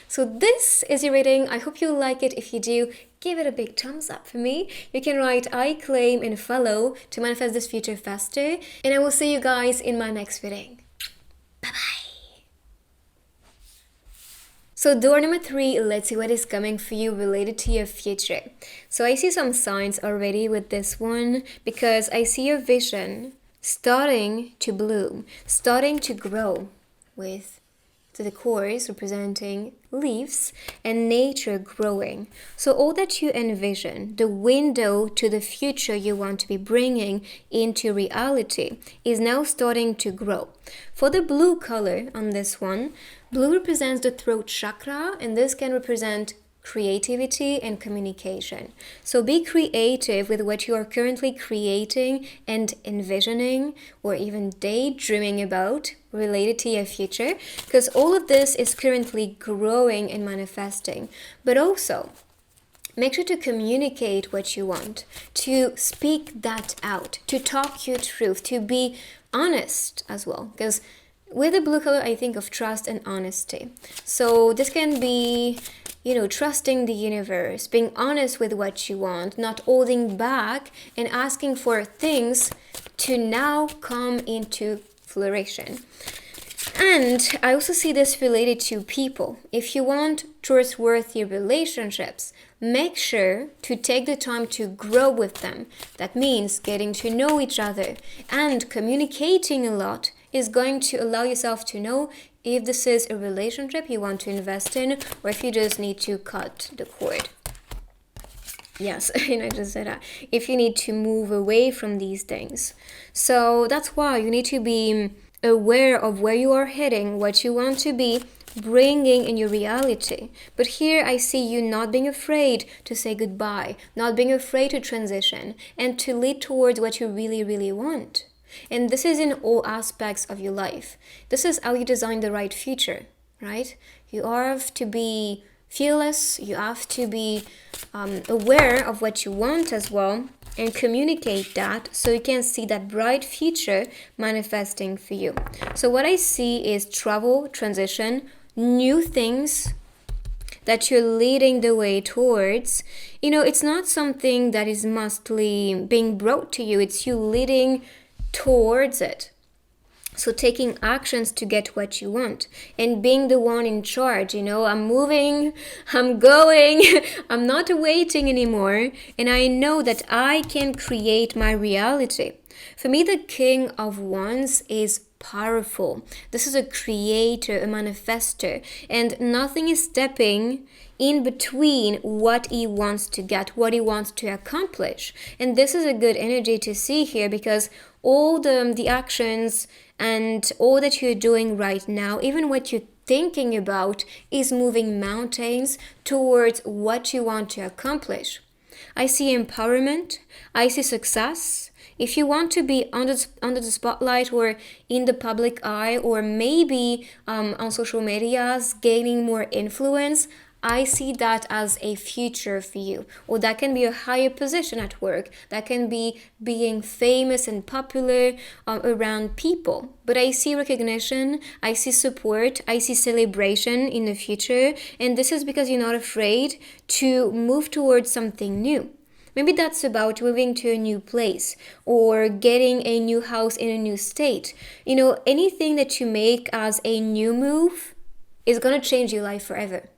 So this is your reading. I hope you like it. If you do, give it a big thumbs up for me. You can write I claim and follow to manifest this future faster. And I will see you guys in my next reading. Bye-bye. So door number 3, let's see what is coming for you related to your future. So I see some signs already with this one because I see your vision starting to bloom, starting to grow with the cores representing leaves and nature growing. So all that you envision, the window to the future you want to be bringing into reality is now starting to grow. For the blue color on this one, blue represents the throat chakra, and this can represent creativity and communication. So be creative with what you are currently creating and envisioning or even daydreaming about related to your future, because all of this is currently growing and manifesting. But also make sure to communicate what you want, to speak that out, to talk your truth, to be honest as well, because with the blue color I think of trust and honesty. So this can be trusting the universe, being honest with what you want, not holding back and asking for things to now come into flourishing. And I also see this related to people. If you want trustworthy relationships, make sure to take the time to grow with them. That means getting to know each other, and communicating a lot is going to allow yourself to know if this is a relationship you want to invest in, or if you just need to cut the cord. Yes, and I just said that. If you need to move away from these things. So that's why you need to be aware of where you are heading, what you want to be bringing in your reality. But here I see you not being afraid to say goodbye, not being afraid to transition, and to lead towards what you really, really want. And this is in all aspects of your life. This is how you design the right future, right? You have to be fearless, you have to be aware of what you want as well, and communicate that so you can see that bright future manifesting for you. So what I see is travel, transition, new things that you're leading the way towards. It's not something that is mostly being brought to you, it's you leading towards it. So taking actions to get what you want and being the one in charge. I'm moving, I'm going, I'm not waiting anymore, and I know that I can create my reality. For me, the King of Wands is powerful. This is a creator, a manifester, and nothing is stepping in between what he wants to get, what he wants to accomplish. And this is a good energy to see here, because all the actions and all that you're doing right now, even what you're thinking about, is moving mountains towards what you want to accomplish. I see empowerment, I see success. If you want to be under the spotlight or in the public eye, or maybe on social medias, gaining more influence, I see that as a future for you. Or that can be a higher position at work. That can be being famous and popular around people. But I see recognition, I see support, I see celebration in the future. And this is because you're not afraid to move towards something new. Maybe that's about moving to a new place or getting a new house in a new state. Anything that you make as a new move is going to change your life forever.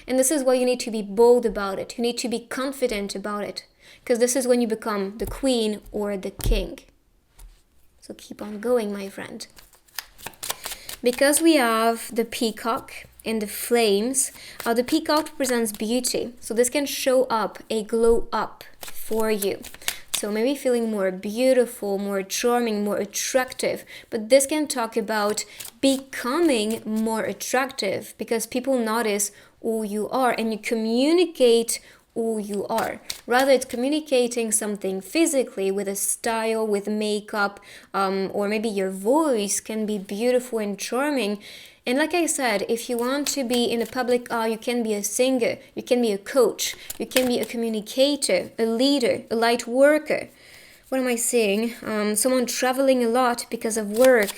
And this is why you need to be bold about it. You need to be confident about it, because this is when you become the queen or the king. So keep on going, my friend. Because we have the peacock and the flames, the peacock represents beauty. So this can show up a glow up for you. So maybe feeling more beautiful, more charming, more attractive. But this can talk about becoming more attractive, because people notice who you are and you communicate who you are. Rather, it's communicating something physically with a style, with makeup, or maybe your voice can be beautiful and charming. And like I said, if you want to be in the public eye, you can be a singer, you can be a coach, you can be a communicator, a leader, a light worker. What am I saying? Someone traveling a lot because of work.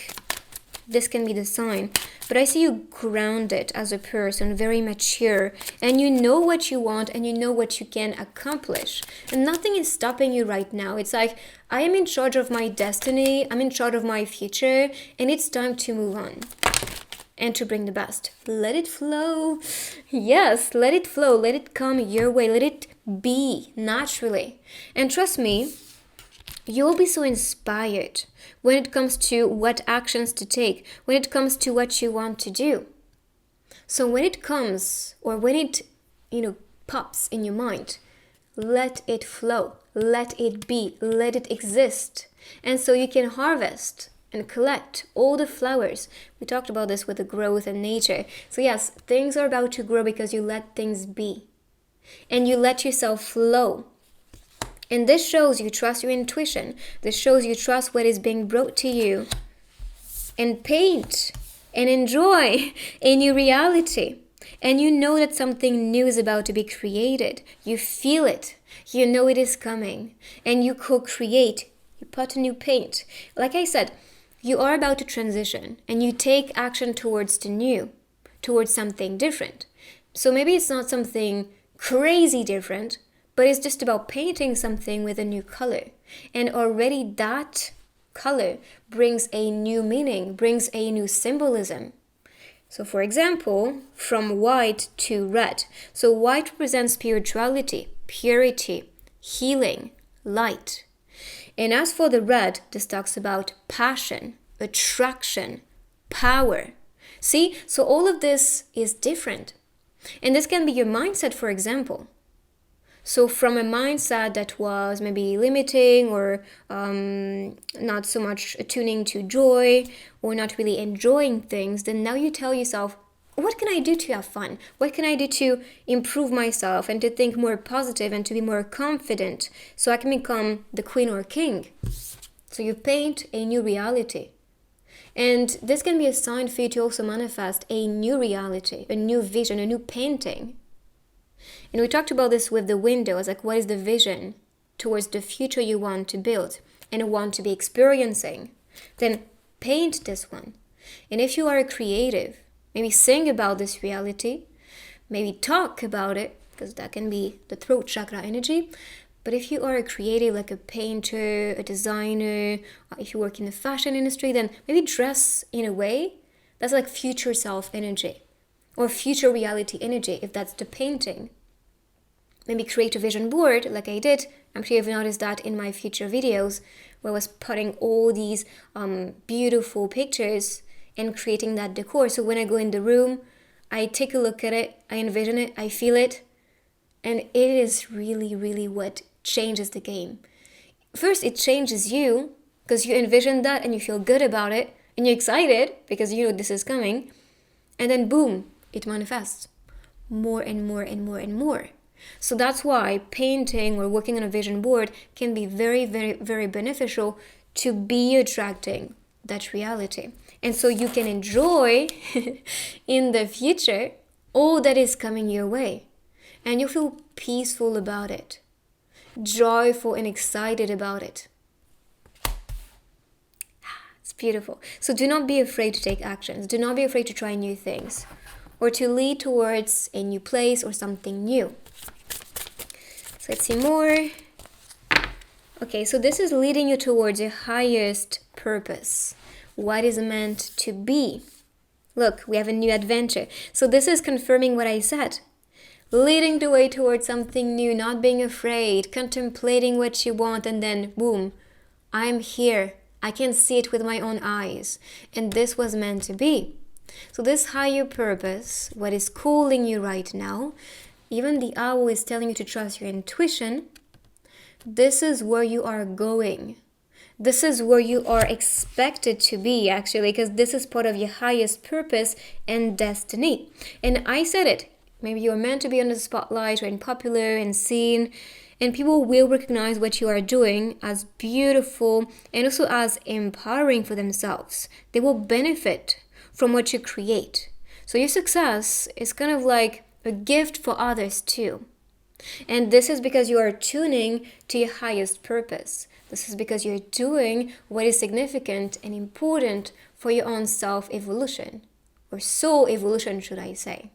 This can be the sign. But I see you grounded as a person, very mature, and you know what you want and you know what you can accomplish. And nothing is stopping you right now. It's like, I am in charge of my destiny, I'm in charge of my future, and it's time to move on and to bring the best. Let it flow. Yes, let it flow. Let it come your way. Let it be naturally. And trust me, you'll be so inspired when it comes to what actions to take, when it comes to what you want to do. So when it comes, or when it, pops in your mind, let it flow, let it be, let it exist. And so you can harvest and collect all the flowers. We talked about this with the growth and nature. So yes, things are about to grow because you let things be. And you let yourself flow. And this shows you trust your intuition. This shows you trust what is being brought to you. And paint and enjoy a new reality. And you know that something new is about to be created. You feel it. You know it is coming. And you co-create. You put a new paint. Like I said, you are about to transition. And you take action towards the new. Towards something different. So maybe it's not something crazy different, but it's just about painting something with a new color. And already that color brings a new meaning, brings a new symbolism. So for example, from white to red. So white represents spirituality, purity, healing, light. And as for the red, this talks about passion, attraction, power. See, so all of this is different. And this can be your mindset, for example. So from a mindset that was maybe limiting or not so much attuning to joy or not really enjoying things, then now you tell yourself, what can I do to have fun? What can I do to improve myself and to think more positive and to be more confident so I can become the queen or king? So you paint a new reality. And this can be a sign for you to also manifest a new reality, a new vision, a new painting. And we talked about this with the windows, like what is the vision towards the future you want to build and want to be experiencing? Then paint this one. And if you are a creative, maybe sing about this reality, maybe talk about it, because that can be the throat chakra energy. But if you are a creative, like a painter, a designer, if you work in the fashion industry, then maybe dress in a way that's like future self energy or future reality energy, if that's the painting. Maybe create a vision board like I did. I'm sure you've noticed that in my future videos where I was putting all these beautiful pictures and creating that decor. So when I go in the room, I take a look at it, I envision it, I feel it. And it is really, really what changes the game. First, it changes you because you envision that and you feel good about it and you're excited because you know this is coming. And then boom, it manifests more and more and more and more. So that's why painting or working on a vision board can be very, very, very beneficial to be attracting that reality. And so you can enjoy in the future all that is coming your way. And you feel peaceful about it, joyful and excited about it. It's beautiful. So do not be afraid to take actions. Do not be afraid to try new things or to lead towards a new place or something new. So let's see more. Okay, so this is leading you towards your highest purpose. What is meant to be? Look, we have a new adventure. So this is confirming what I said. Leading the way towards something new, not being afraid, contemplating what you want, and then boom, I'm here. I can see it with my own eyes. And this was meant to be. So this higher purpose, what is calling you right now, even the owl is telling you to trust your intuition. This is where you are going. This is where you are expected to be, actually, because this is part of your highest purpose and destiny. And I said it. Maybe you're meant to be on the spotlight or in popular and seen, and people will recognize what you are doing as beautiful and also as empowering for themselves. They will benefit from what you create. So your success is kind of like a gift for others too. And this is because you are tuning to your highest purpose. This is because you're doing what is significant and important for your own self-evolution, or soul evolution, should I say.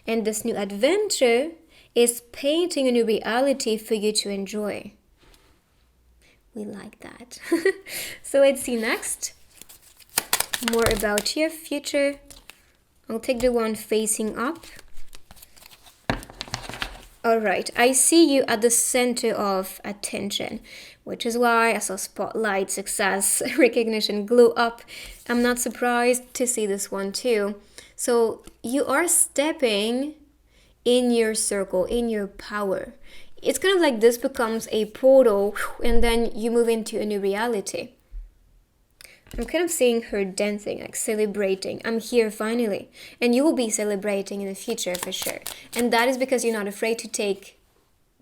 And this new adventure is painting a new reality for you to enjoy. We like that. So let's see next. More about your future. I'll take the one facing up. Alright, I see you at the center of attention, which is why I saw spotlight, success, recognition, glow up. I'm not surprised to see this one too. So you are stepping in your circle, in your power. It's kind of like this becomes a portal and then you move into a new reality. I'm kind of seeing her dancing, like celebrating. I'm here finally. And you will be celebrating in the future for sure. And that is because you're not afraid to take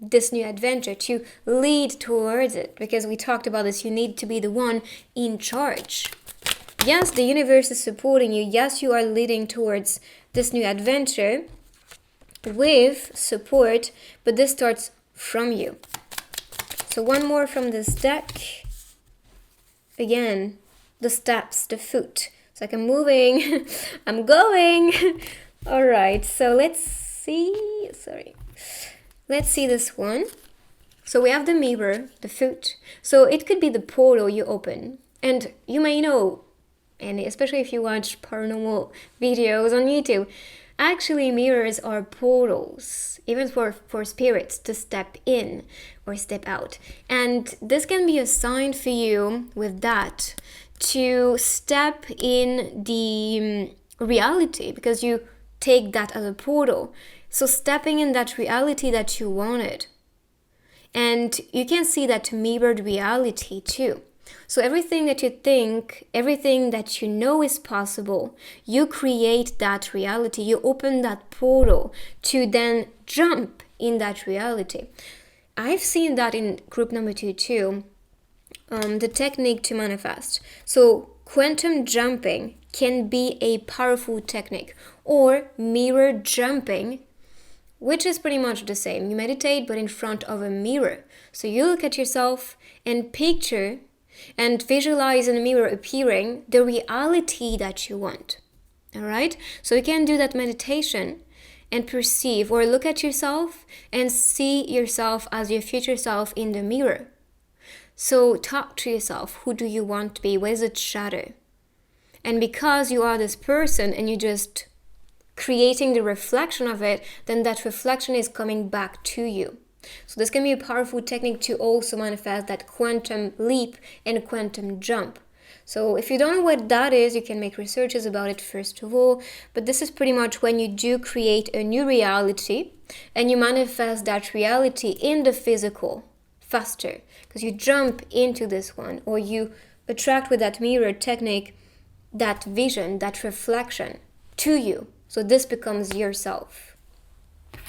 this new adventure, to lead towards it. Because we talked about this, you need to be the one in charge. Yes, the universe is supporting you. Yes, you are leading towards this new adventure with support, but this starts from you. So one more from this deck. Again, the steps, the foot. It's like I'm moving, I'm going. All right, so let's see. Let's see this one. So we have the mirror, the foot. So it could be the portal you open. And you may know, and especially if you watch paranormal videos on YouTube, actually mirrors are portals, even for spirits to step in or step out. And this can be a sign for you with that to step in the reality, because you take that as a portal. So stepping in that reality that you wanted. And you can see that mirrored reality too. So everything that you think, everything that you know is possible, you create that reality. You open that portal to then jump in that reality. I've seen that in group number 2 too. The technique to manifest. So quantum jumping can be a powerful technique, or mirror jumping, which is pretty much the same. You meditate, but in front of a mirror. So you look at yourself and picture and visualize in the mirror appearing the reality that you want. All right? So you can do that meditation and perceive, or look at yourself and see yourself as your future self in the mirror. So talk to yourself. Who do you want to be? What is its shadow? And because you are this person and you just creating the reflection of it, then that reflection is coming back to you. So this can be a powerful technique to also manifest that quantum leap and quantum jump. So if you don't know what that is, you can make researches about it first of all. But this is pretty much when you do create a new reality and you manifest that reality in the physical faster, because you jump into this one, or you attract with that mirror technique that vision, that reflection to you. So this becomes yourself.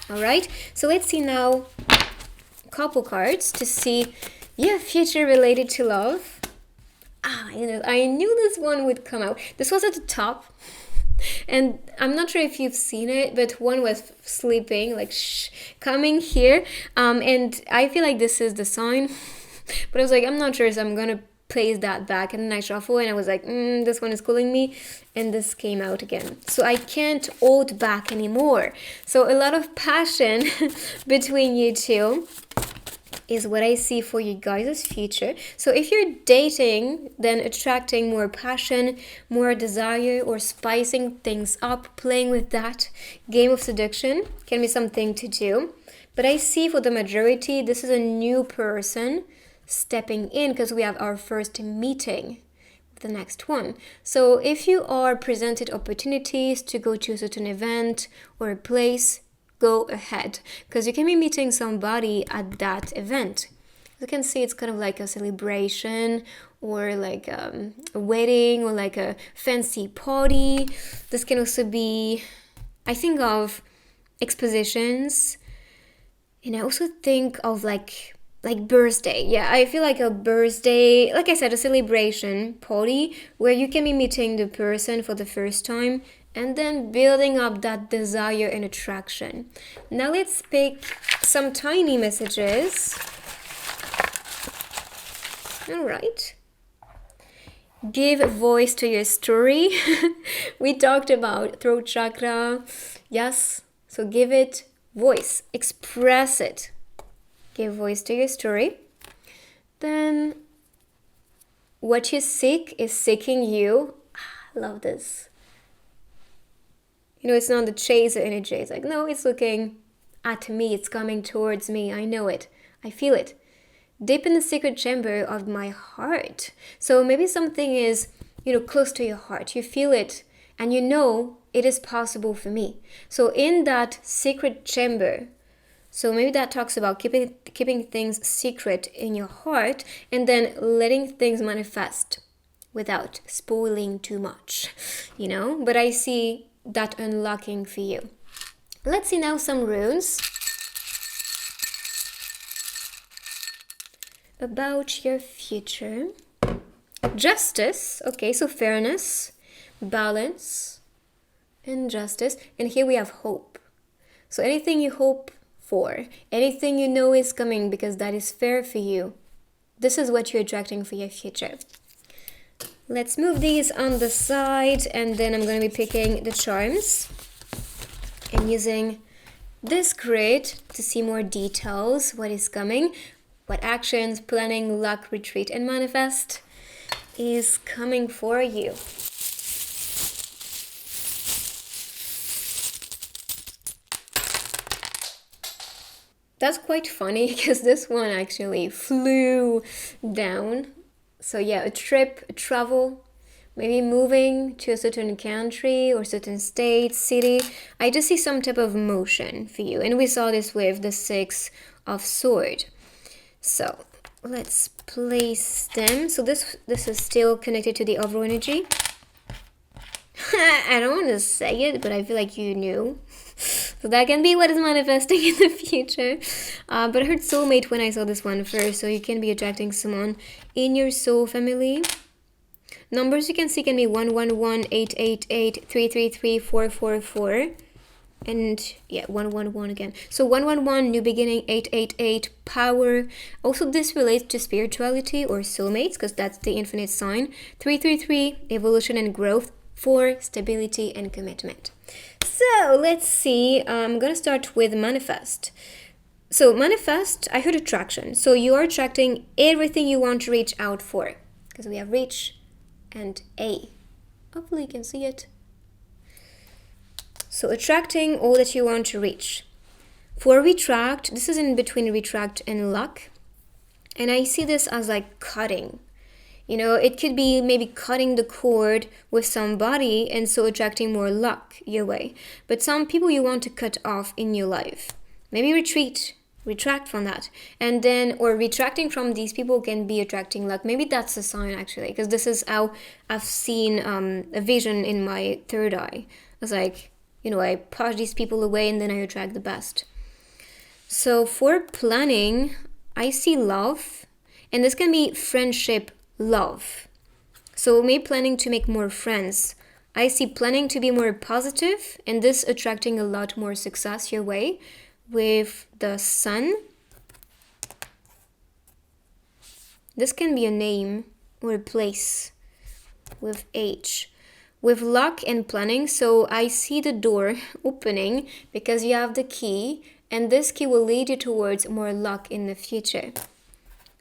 All right, so let's see now a couple cards to see your future related to love. I knew this one would come out. This was at the top, and I'm not sure if you've seen it, but one was sleeping, like coming here, and I feel like this is the sign, but I was like, I'm not sure, so I'm gonna place that back, and then I shuffle, and I was like, this one is calling me, and this came out again. So I can't hold back anymore. So a lot of passion between you two is what I see for you guys' future. So if you're dating, then attracting more passion, more desire, or spicing things up, playing with that game of seduction can be something to do. But I see for the majority, this is a new person stepping in, because we have our first meeting with the next one. So if you are presented opportunities to go to a certain event or a place, go ahead, because you can be meeting somebody at that event. You can see it's kind of like a celebration, or like a wedding, or like a fancy party. This can also be, I think of expositions, and I also think of like birthday. Yeah, I feel like a birthday, like I said, a celebration party where you can be meeting the person for the first time and then building up that desire and attraction. Now let's pick some tiny messages. All right. Give voice to your story. We talked about throat chakra. Yes, so give it voice. Express it. Give voice to your story. Then what you seek is seeking you. Love this. You know, it's not the chaser energy. It's like, no, it's looking at me. It's coming towards me. I know it. I feel it. Deep in the secret chamber of my heart. So maybe something is, close to your heart. You feel it and you know it is possible for me. So in that secret chamber, so maybe that talks about keeping things secret in your heart and then letting things manifest without spoiling too much, But I see that unlocking for you. Let's see now some runes about your future. Justice, okay, so fairness, balance, and justice. And here we have hope. So anything you hope for, anything you know is coming because that is fair for you, this is what you're attracting for your future. Let's move these on the side, and then I'm going to be picking the charms and using this grid to see more details, what is coming. what actions, planning, luck, retreat, and manifest is coming for you. That's quite funny because this one actually flew down. So yeah, a trip, a travel, maybe moving to a certain country or certain state, city. I just see some type of motion for you. And we saw this with the Six of Swords. So let's place them. So this is still connected to the overall energy. I don't want to say it, but I feel like you knew. So that can be what is manifesting in the future. But I heard soulmate when I saw this one first. So you can be attracting someone in your soul family. Numbers you can see can be 111, 888, 333, 444. And yeah, 111 again. So 111, new beginning, 888, power. Also, this relates to spirituality or soulmates because that's the infinite sign. 333, evolution and growth. 4, stability and commitment. So let's see. I'm gonna start with manifest. So manifest, I heard attraction. So you are attracting everything you want to reach out for because we have reach and A. Hopefully you can see it. So attracting all that you want to reach. For retract, this is in between retract and luck. And I see this as like cutting. You know, it could be maybe cutting the cord with somebody and so attracting more luck your way. But some people you want to cut off in your life. Maybe retract from that. And then, or retracting from these people can be attracting luck. Maybe that's a sign actually, because this is how I've seen a vision in my third eye. It's like, you know, I push these people away and then I attract the best. So for planning, I see love. And this can be friendship, love. So maybe planning to make more friends. I see planning to be more positive and this attracting a lot more success your way with the sun. This can be a name or a place with H. With luck and planning, so I see the door opening because you have the key and this key will lead you towards more luck in the future.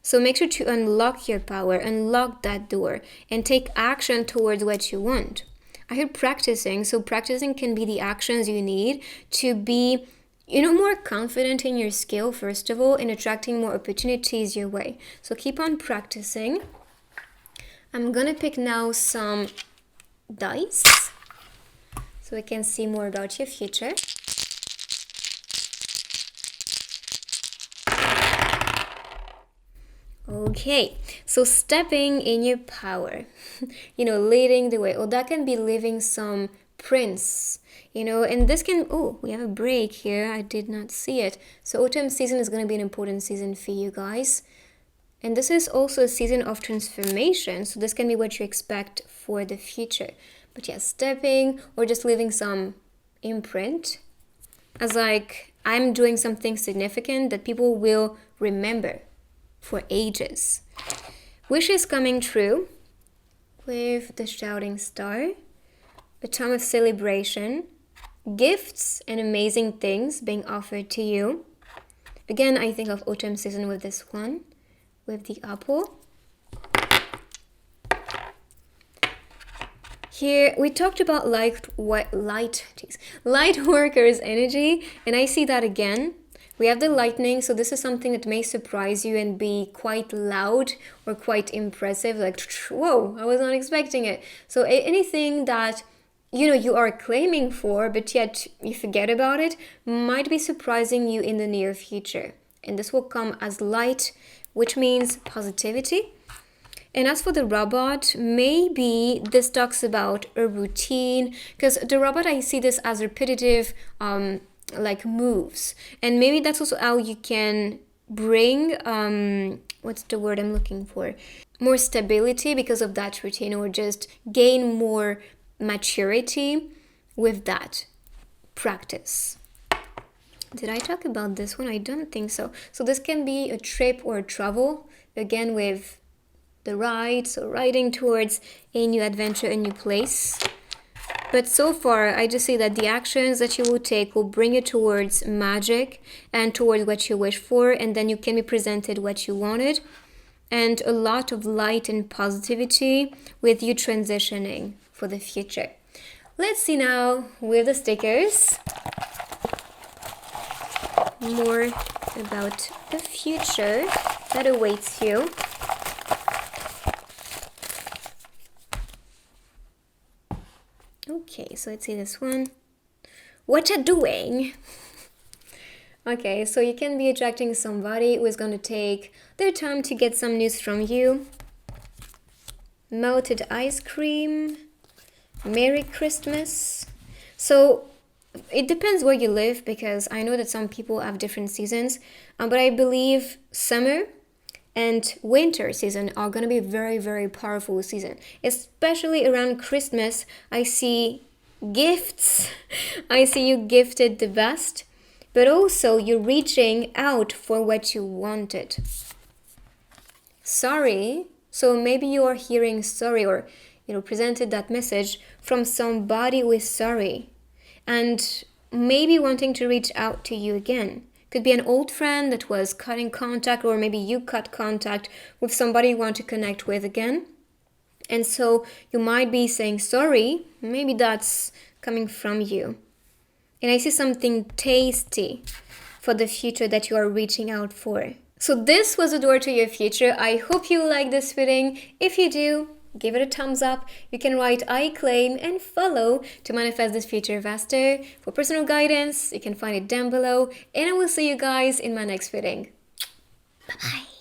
So make sure to unlock your power, unlock that door, and take action towards what you want. I heard practicing, so practicing can be the actions you need to be, you know, more confident in your skill, first of all, and attracting more opportunities your way. So keep on practicing. I'm gonna pick now some dice so we can see more about your future. Okay, so stepping in your power, you know, leading the way. Oh, that can be living some prince, you know, and this can, oh, we have a break here. I did not see it. So autumn season is going to be an important season for you guys. And this is also a season of transformation. So this can be what you expect for the future. But yeah, stepping or just leaving some imprint as like, I'm doing something significant that people will remember for ages. Wishes coming true with the shouting star. A time of celebration. Gifts and amazing things being offered to you. Again, I think of autumn season with this one. With the apple. Here, we talked about light workers energy. And I see that again. We have the lightning, so this is something that may surprise you and be quite loud or quite impressive, like, whoa, I was not expecting it. So anything that, you know, you are claiming for, but yet you forget about it, might be surprising you in the near future. And this will come as light, which means positivity. And as for the robot, maybe this talks about a routine, because the robot, I see this as repetitive, like moves, and maybe that's also how you can bring what's the word I'm looking for, more stability because of that routine, or just gain more maturity with that practice. Did I talk about this one? I don't think so. So this can be a trip or a travel, again with the ride, so riding towards a new adventure, a new place. But so far, I just see that the actions that you will take will bring you towards magic and towards what you wish for, and then you can be presented what you wanted. And a lot of light and positivity with you transitioning for the future. Let's see now with the stickers more about the future that awaits you. Okay, so let's see this one. What you doing? Okay, so you can be attracting somebody who is going to take their time to get some news from you. Melted ice cream. Merry Christmas. So it depends where you live, because I know that some people have different seasons, but I believe summer and winter season are going to be very, very powerful season, especially around Christmas. I see gifts. I see you gifted the best, but also you're reaching out for what you wanted. Sorry. So maybe you are hearing sorry, or presented that message from somebody who is sorry and maybe wanting to reach out to you again. Could be an old friend that was cutting contact, or maybe you cut contact with somebody you want to connect with again. And so you might be saying sorry. Maybe that's coming from you. And I see something tasty for the future that you are reaching out for. So this was the door to your future. I hope you like this reading. If you do, give it a thumbs up. You can write I claim and follow to manifest this future faster. For personal guidance, you can find it down below. And I will see you guys in my next reading. Bye-bye.